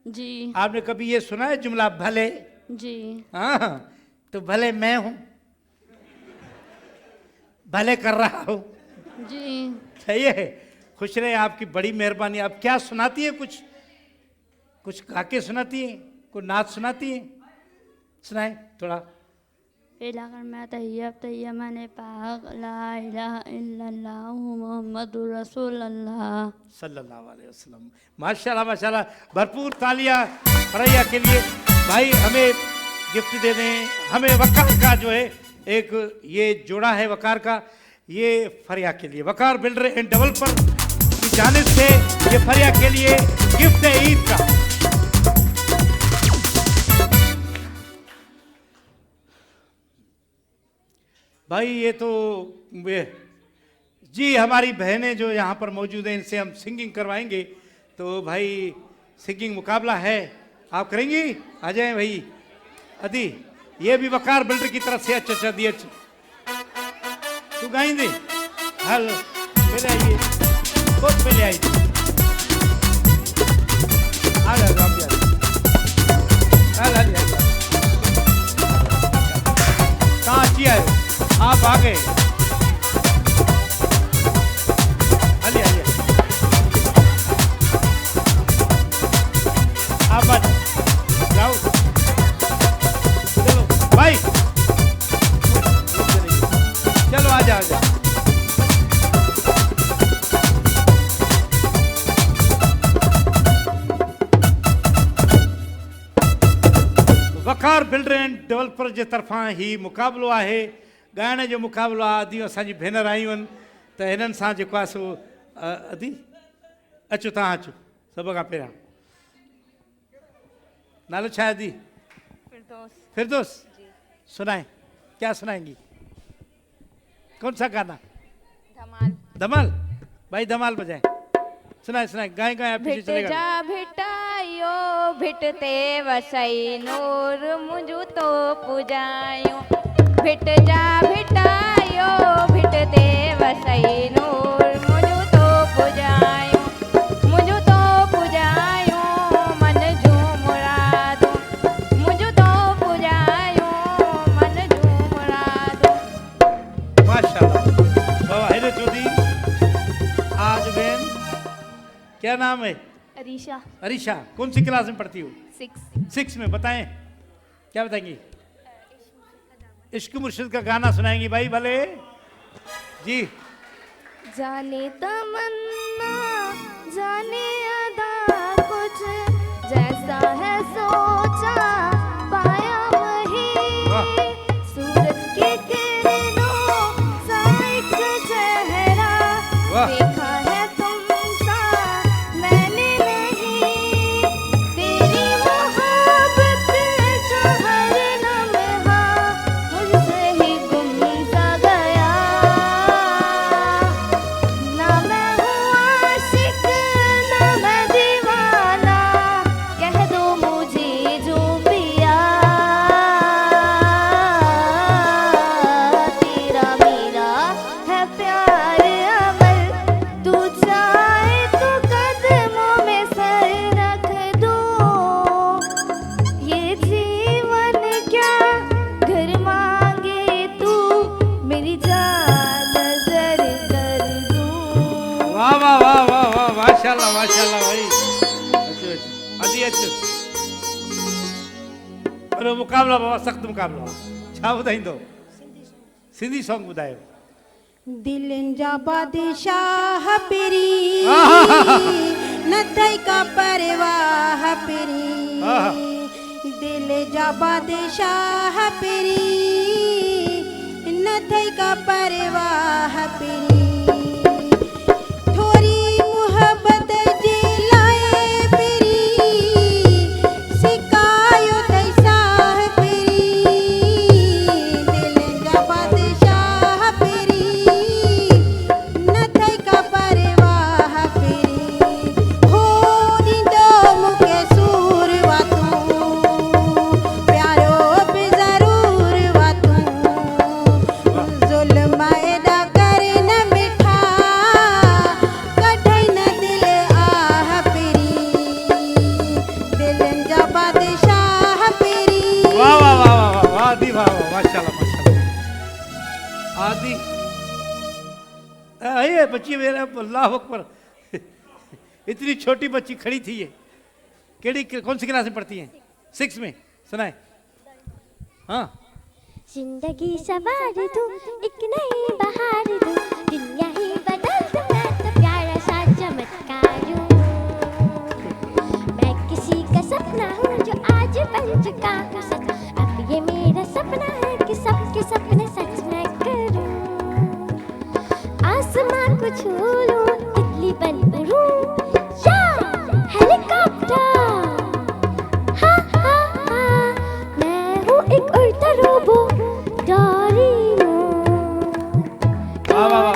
जी। आपने कभी ये सुना है जुमला भले? जी। हाँ, तो भले मैं हूं, भले कर रहा हूं जी। सही है। खुश रहे, आपकी बड़ी मेहरबानी। आप क्या सुनाती है? कुछ कुछ गा के सुनाती है? कोई नाच सुनाती है? सुनाए थोड़ा। इलाकर में तैयब तैयब मने पाक ला इलाहा इल्लल्लाह मुहम्मदुर रसूलुल्लाह सल्लल्लाहु अलैहि वसल्लम। माशाल्लाह माशाल्लाह, भरपूर तालियां फरिया के लिए। भाई हमें गिफ्ट दे दें। हमें वकार का जो है एक ये जोड़ा है वकार का, ये फरिया के लिए। वकार बिल्डर एंड डेवलपर की जानिब से ये फरिया के लिए गिफ्ट है ईद का। भाई ये तो जी हमारी बहनें जो यहाँ पर मौजूद हैं, इनसे हम सिंगिंग करवाएंगे। तो भाई सिंगिंग मुकाबला है, आप करेंगी? आ जाएं भाई। अदी ये भी वकार बिल्डर की तरफ से। अच्छा अच्छा दी, अच्छा तू गाएंगे? हल पहले आइए, बहुत पहले आई। आ जाओ आप यार, कहाँ अच्छी आए आप? आ गए। आइए आइए, आप आ जाओ। चलो भाई, चलो आ जाओ आ जाओ। वकार बिल्डर एंड डेवलपर जे तरफ़ां ही मुक़ाबिलो आहे। ॻाइण जो मुक़ाबिलो आहे। अदियूं असांजी भेनर आयूं आहिनि, त हिननि सां जेको आहे सो अदी अचो, तव्हां अचो सभ खां पहिरियां। नालो छा आहे अदी? फिरदौस। सुनाए, क्या सुनाएंगी? कौन सा गाना? धमाल। धमाल। भाई धमाल बजाए, सुनाए सुनाए, गाए गाए पीछे चलेगा। जा भिटायो भिटते वसई नूर मुझू तो पुजायो। भिट जा भिटायो भिटते वसई नूर मुझू तो पुजायो। मुझू तो पुजायो मन क्या नाम है? अरीशा। अरीशा, कौन सी क्लास में पढ़ती हो? 6। में। बताएं, क्या बताएंगी? इश्क मुर्शिद का गाना सुनाएंगी भाई भले जी। जाने तमन्ना जाने अदा कुछ जैसा है सोचा पाया वही, सूरज की किरणों सा एक चेहरा देखा है तुमसा मैंने नहीं, तेरी मोहब्बत जो हर लम्हा मुझसे ही गुम सा गया, ना मैं हूँ आशिक ना मैं दीवाना, कह दो मुझे जो पिया, तेरा मेरा है प्यार अमल, तू चाहे तो कदमों में सर रख दूं, ये जीवन क्या घर मांगे तू मेरी जान नजर कर दूं। वाह वाह वाह वाह वाह, माशाल्लाह माशाल्लाह भाई। अच्छे अच्छे अरे मुकाबला बाबा, सख्त मुकाबला। छा ॿुधाईंदो? सिंधी सॉन्ग ॿुधायो। दिलनि जा बादशाह पिरी न थई का परवाह पिरी, दिल जा बादशाह पिरी न थई का परवाह पिरी, थोरी मोहब्बत जे लाए पिरी सिकायो तई साह पिरी, दिलनि जा बादशाह पिरी न थई का परवाह पिरी, हो ॾींदो मूंखे सूर वा तूं प्यारो बि ज़रूर वा तूं, ज़ुल्म एॾा कर न मिठा कढई न दिल आह पिरी, दिलनि जा बादशाह पिरी। वाह वाह वाह वाह वाह, आदि वाह वाह, माशाल्लाह माशाल्लाह। आदि ये बच्ची मेरा, अल्लाह अकबर, इतनी छोटी बच्ची खड़ी थी ये, केड़ी कौन सी क्लास में पढ़ती हैं? 6 में। सुनाए। हाँ जिंदगी सवार दूं एक नई बहार दूं, दुनिया ही बदल दूं मैं तो प्यारा सा चमत्कार हूं, मैं किसी का सपना हूं जो आज बन चुका हूं सच, अब ये मेरा सपना है कि सबके सपने सच मैं करूं, आसमां को छू लूं तितली बन उड़ूं या हेलीकॉप्टर, हाँ हाँ हाँ मैं हूँ एक उड़ता रोबो डोरेमोन, वाह वाह वाह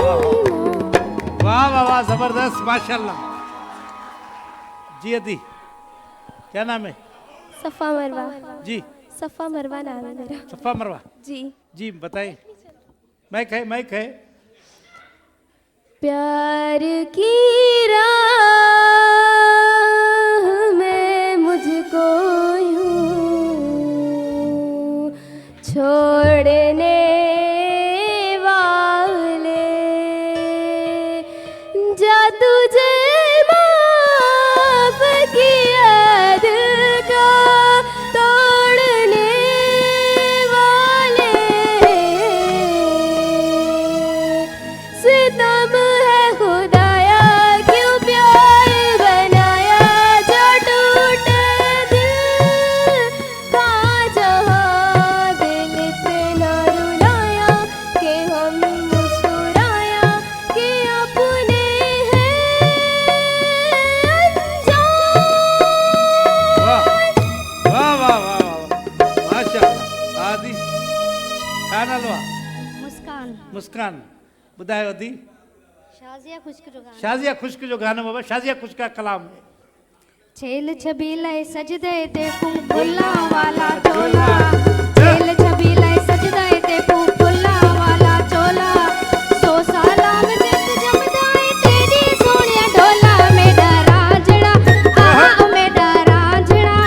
वाह वाह वाह, जबरदस्त माशाल्लाह जी। अदी, क्या नाम है? सफ़ा मरवा। जी सफ़ा मरवा नाम है मेरा। सफ़ा मरवा जी। जी, बताइए। माइक है, माइक है। प्यार की राह में मुझको यूं छोड़ने वाले जा तुझे माफ किया दिल का तोड़ने वाले, सितम है खुदाया क्यों प्यार बनाया, जो टूटे दिल का जहाँ दिल इतना रुलाया कि हम मुस्कुराया कि अपने हैं अनजान। वाह वाह वाह वाह वाह, माशाल्लाह। आदि, क्या नाम हुआ? मुस्कान। मुस्कान, ॿुधायो अदी। शाज़िया खुश्क जो गाना। शाज़िया खुश्क जो गानो बाबा, शाज़िया खुश्क का कलाम है। छेल छबीले सजदे ते फुल्ला वाला चोला, छेल छबीले सजदे ते फुल्ला वाला चोला, 100 साला में जग जमदाए तेरी सोनिया ढोला, मेरा रांझड़ा आहा मेरा रांझड़ा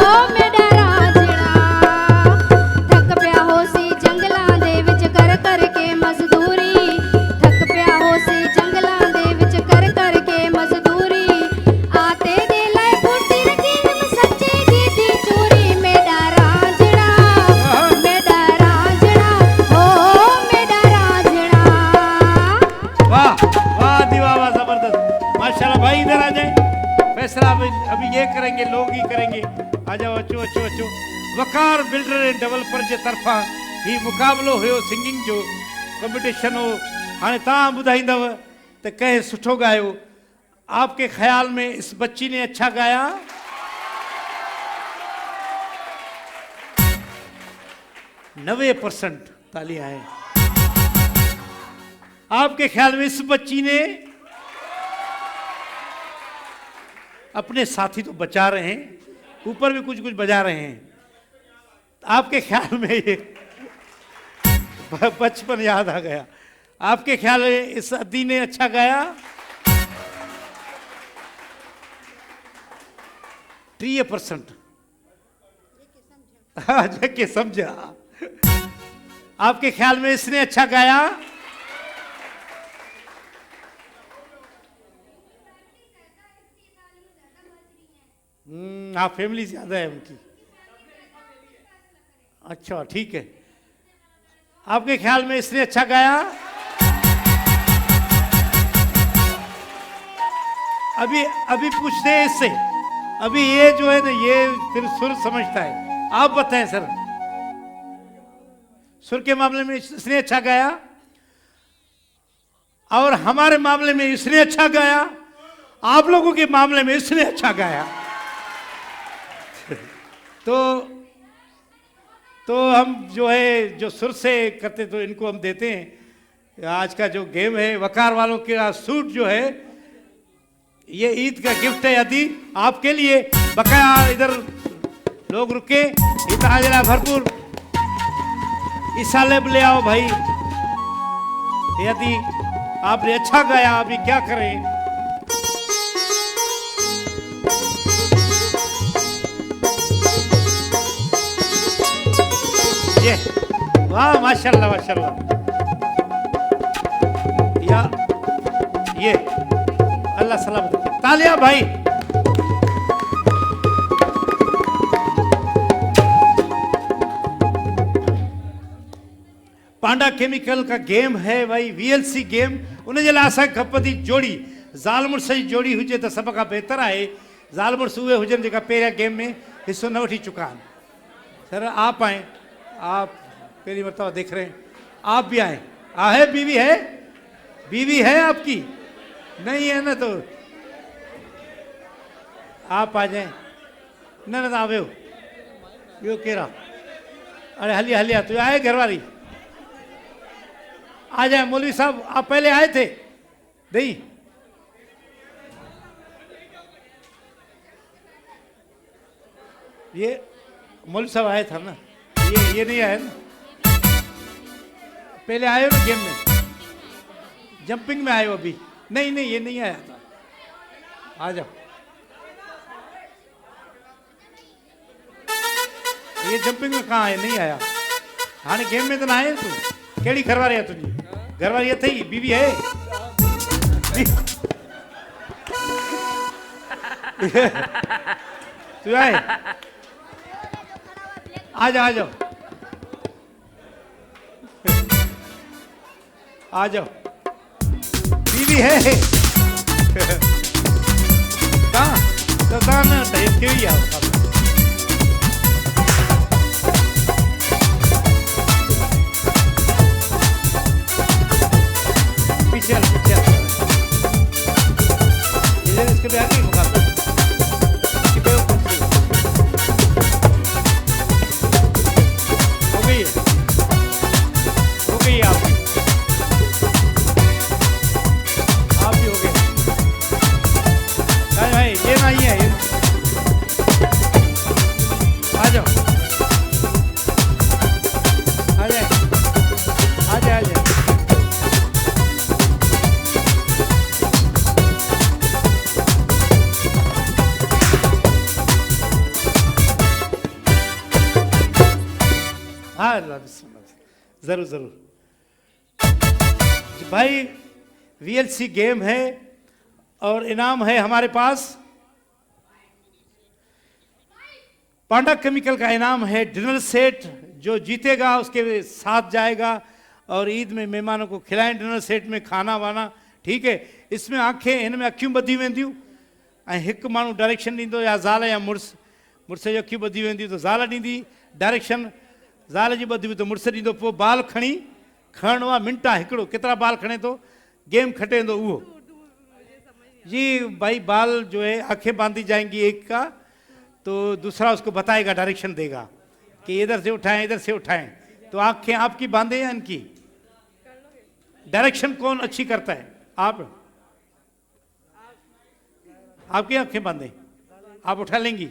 ओ मेरा रांझड़ा, थक पिया हो सी जंगलां दे विच कर कर के मजदूरी, थक पिया हो सी जंगलां दे विच कर कर के मजदूरी, करेंगे, लोग ही करेंगे। आ जाओ, अचो अचो अचो। वकार बिल्डर एंड डेवलपर जे तरफा ही मुकाबलो हुयो सिंगिंग जो कॉम्पिटिशन हो। हाणे तव्हां ॿुधाईंदव त कंहिं सुठो गायो। आपके ख्याल में इस बच्ची ने अच्छा गाया? नब्बे % तालियां हैं। आपके ख्याल में इस बच्ची ने? अपने साथी तो बचा रहे हैं, ऊपर भी कुछ कुछ बजा रहे हैं। आपके ख्याल में ये बचपन याद आ गया। आपके ख्याल में इस अदी ने अच्छा गाया? 30%। हाँ, जैके समझा। आपके ख्याल में इसने अच्छा गाया? आप फैमिली ज्यादा है उनकी। अच्छा, ठीक है। आपके ख्याल में इसने अच्छा गाया? अभी पूछते हैं इससे। अभी ये जो है ना, ये फिर सुर समझता है। आप बताएं सर, सुर के मामले में इसने अच्छा गाया और हमारे मामले में इसने अच्छा गाया, आप लोगों के मामले में इसने अच्छा गाया। तो हम जो है, जो सुर से करते तो इनको हम देते हैं। आज का जो गेम है, वकार वालों का सूट जो है, ये ईद का गिफ्ट है अदी आपके लिए। बकाया इधर लोग रुके, इतना भरपूर इसाले ले आओ भाई। यदि आपने अच्छा गाया, अभी क्या करें। ये वाह, माशाल्लाह माशाल्लाह। या ये अल्लाह सलामत। तालियां भाई। पांडा केमिकल का गेम है भाई, VLC गेम। उन जे लाइ असांखे खपंदी जोड़ी। ज़ाल मुड़ुस जी जोड़ी हुजे त सभ खां बहितर आहे। ज़ाल मुड़ुस उहे हुजनि जेका पहिरियां गेम में हिस्सो न वठी चुका आहिनि। सर आप आए, आप पहली मरतबा देख रहे हैं। आप भी आए। आहे बीवी है? बीवी है आपकी? नहीं है ना, तो आप आ जाए। न न आवे ॿियो केरु आहे? अरे हलिया हलिया, तू आए घरवारी? आ जाए। मौलवी साहब, आप पहले आए थे? नहीं, ये मौलवी साहब आए था ना, ये नहीं आए ना। पहले आए हो ना गेम में, जंपिंग में आए हो अभी? नहीं नहीं, ये नहीं आया था। आ जाओ। ये जंपिंग में कहाँ आए? नहीं आया। हाँ, गेम में तो ना आए तू। केड़ी घरवारी है तुझी? घरवारी अथई? बीवी है? तू आए? आ जाओ आ जाओ आ जाओ। बीवी है? कहाँ? तो कहाँ ना क्यों ही आओ। चल चल, इसके भी आगे मुकाबला। हो गई है, हो गई है। आप भी हो गए भाई। ये नहीं है, ये आ जाओ आ जाए आ जाए आ जाए। हाँ, जरूर जरूर भाई। VLC गेम है और इनाम है हमारे पास। पांडा केमिकल का इनाम है डिनर सेट। जो जीतेगा उसके साथ जाएगा और ईद में मेहमानों को खिलाएं डिनर सेट में खाना वाना। ठीक है, इसमें आंखें, इनमें अखियूं ॿधी वेंदियूं ऐं हिकु माण्हू डायरेक्शन ॾींदो या ज़ाल या मुड़ुसु, मुड़ुस जी अखियूं ॿधी वेंदियूं त ज़ाल ॾींदी डायरेक्शन, ज़ाल जी ॿधी त मुड़ुसु ॾींदो, पोइ बाल खणी खणणो आहे, मिंट आहे हिकिड़ो, केतिरा बाल खणे थो गेम खटेंदो उहो। जी भाई बाल जो है आंखें बांधी जाएंगी एक का, तो दूसरा उसको बताएगा, डायरेक्शन देगा कि इधर से उठाएं इधर से उठाएं। तो आंखें आपकी बांधे या इनकी? डायरेक्शन कौन अच्छी करता है? आप, आपकी आंखें बांधे, आप उठा लेंगी?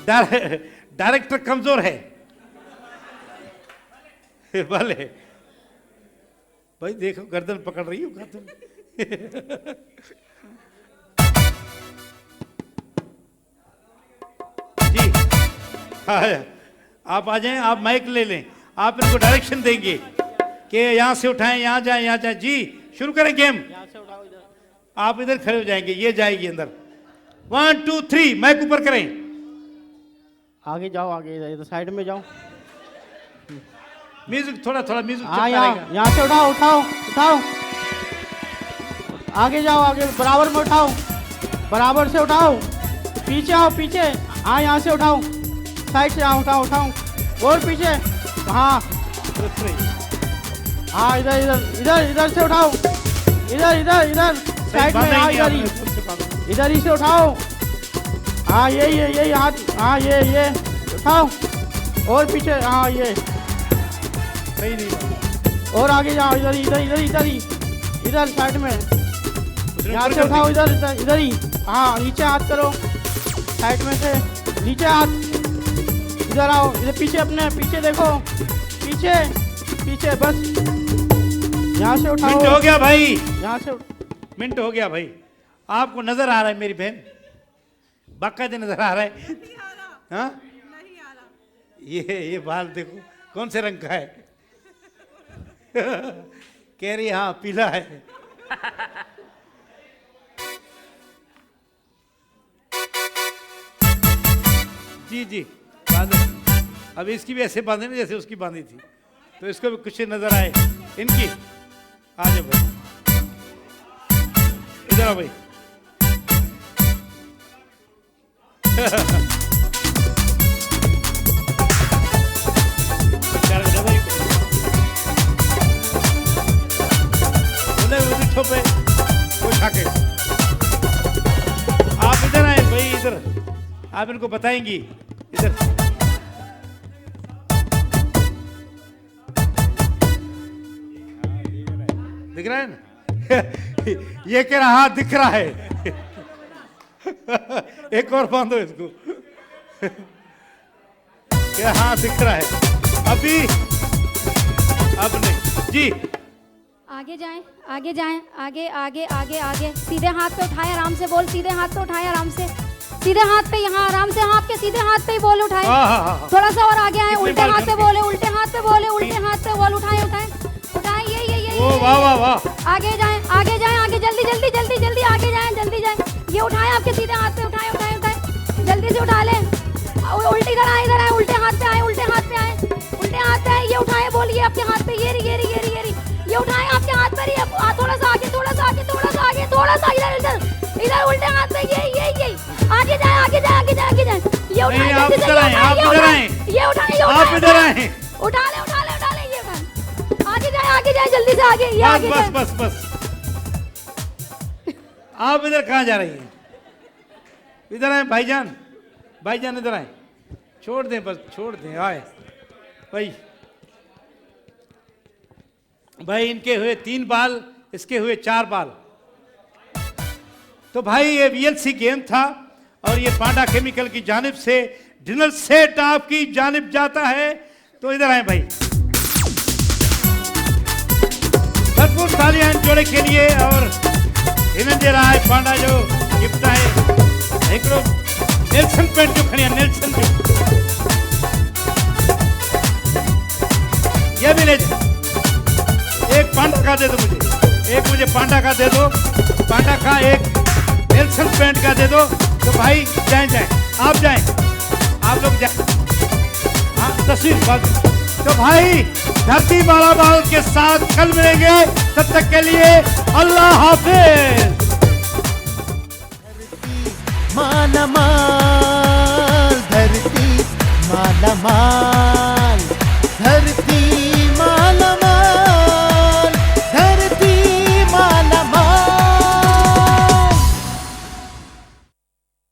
डायरेक्टर कमजोर है भले भाई, देखो गर्दन पकड़ रही हो गर्दन। जी हाँ, आप आ जाएं, आप माइक ले लें, आप इनको डायरेक्शन देंगे कि यहाँ से उठाएं, यहाँ जाएं, यहाँ जाएं। जी शुरू करें गेम। आप इधर खड़े हो जाएंगे, ये जाएगी अंदर। 1 2 3 माइक ऊपर करें। आगे जाओ, आगे इधर साइड में जाओ। म्यूजिक थोड़ा थोड़ा म्यूजिक। हाँ, यहाँ से उठाओ उठाओ उठाओ, आगे जाओ, आगे बराबर में उठाओ, बराबर से उठाओ, पीछे आओ पीछे, हाँ यहाँ से उठाओ, साइड से, हाँ उठाओ उठाओ, और पीछे, हाँ हाँ इधर इधर इधर इधर से उठाओ, इधर इधर इधर साइड में, हाँ इधर ही से उठाओ, हाँ यही हाथ, हाँ ये उठाओ, और पीछे, हाँ ये सही नहीं, और आगे जाओ, इधर इधर इधर इधर ही, इधर साइड में, यहाँ से उठाओ, इधर इधर इधर ही, हाँ नीचे हाथ करो, साइड में से नीचे हाथ, इधर आओ, इधर पीछे, अपने पीछे देखो, पीछे पीछे, बस यहाँ से उठाओ। मिनट हो गया भाई, यहाँ से मिनट हो गया भाई। आपको नजर आ रहा है मेरी बहन, बाकायदे नजर आ रहा है? हाँ ये बाल देखो कौन से रंग का है? कह रही हाँ पीला है। जी जी बांधे, अब इसकी भी ऐसे बांधे ना जैसे उसकी बांधी थी, तो इसको भी कुछ नजर आए इनकी। आ जाओ भाई, इधर आओ भाई। पे उठा के आप इधर आए भाई, इधर आप इनको बताएंगी, इधर दिख रहा है ना? ये कह रहा हाथ दिख रहा है। एक और बांधो इसको। क्या हाथ दिख रहा है अभी? अब नहीं जी, आगे जाएं, आगे जाएं, आगे आगे आगे आगे, सीधे हाथ पे उठाएं, आराम से बोल, सीधे हाथ पे उठाएं आराम से, सीधे हाथ पे, यहाँ आराम से, हाँ आपके सीधे हाथ पे ही बोल उठाएं। थोड़ा सा और आगे आए, उल्टे हाथ पे बोले, उल्टे हाथ पे बोले, उल्टे हाथ पे बोल उठाएं उठाएं उठाएं, ये वाह वाह वाह। आगे जाएं, आगे जाएं, आगे जल्दी जल्दी जल्दी जल्दी आगे जाएं, जल्दी जाएं, ये उठाएं आपके सीधे हाथ पे, उठाएं उठाएं उठाएं, जल्दी से उठा लें, उल्टी इधर आए, उल्टे हाथ पे आए, उल्टे हाथ पे आए, उल्टे हाथ पे आए, ये उठाएं, बोलिए आपके हाथ पे, ये ये उठाएं आपके हाथ पर, ये थोड़ा सा आगे, थोड़ा सा आगे, थोड़ा सा आगे, थोड़ा सा इधर इधर इधर, उल्टे हाथ पे, ये आगे जाए, आगे जाए, आगे जाए, आगे जाए, ये उठाएं, आप इधर आए, आप इधर आए, ये उठाएं, आप इधर आए, उठा ले, ये उठाएं, आगे जाए, जल्दी से आगे, ये आगे बस बस बस। आप इधर कहाँ जा रही हैं? इधर आए भाईजान, भाईजान इधर आए, छोड़ दें बस, छोड़ दें, आए भाई। भाई इनके हुए 3 बाल, इसके हुए 4 बाल। तो भाई ये VLC गेम था और ये पांडा केमिकल की जानिब से डिनर सेट आपकी जानिब जाता है। तो इधर आए भाई, भरपूर तालियां जोड़े के लिए। और इन्हें दे रहा है पांडा जो गिफ्ट है एक नेल्सन पेंट जो खड़ी है, नेल्सन जो, ये भी ले जाए। एक पांडा का दे दो मुझे, एक मुझे पांडा का दे दो, पांडा का एक नेल्सन पेंट का दे दो। तो भाई जाएं, आप जाएं, आप लोग जाएं, हाँ तस्वीर बात। तो भाई धरती माला बाल के साथ कल मिलेंगे, तब तक के लिए अल्लाह हाफिज। माला माल धरती माला माल।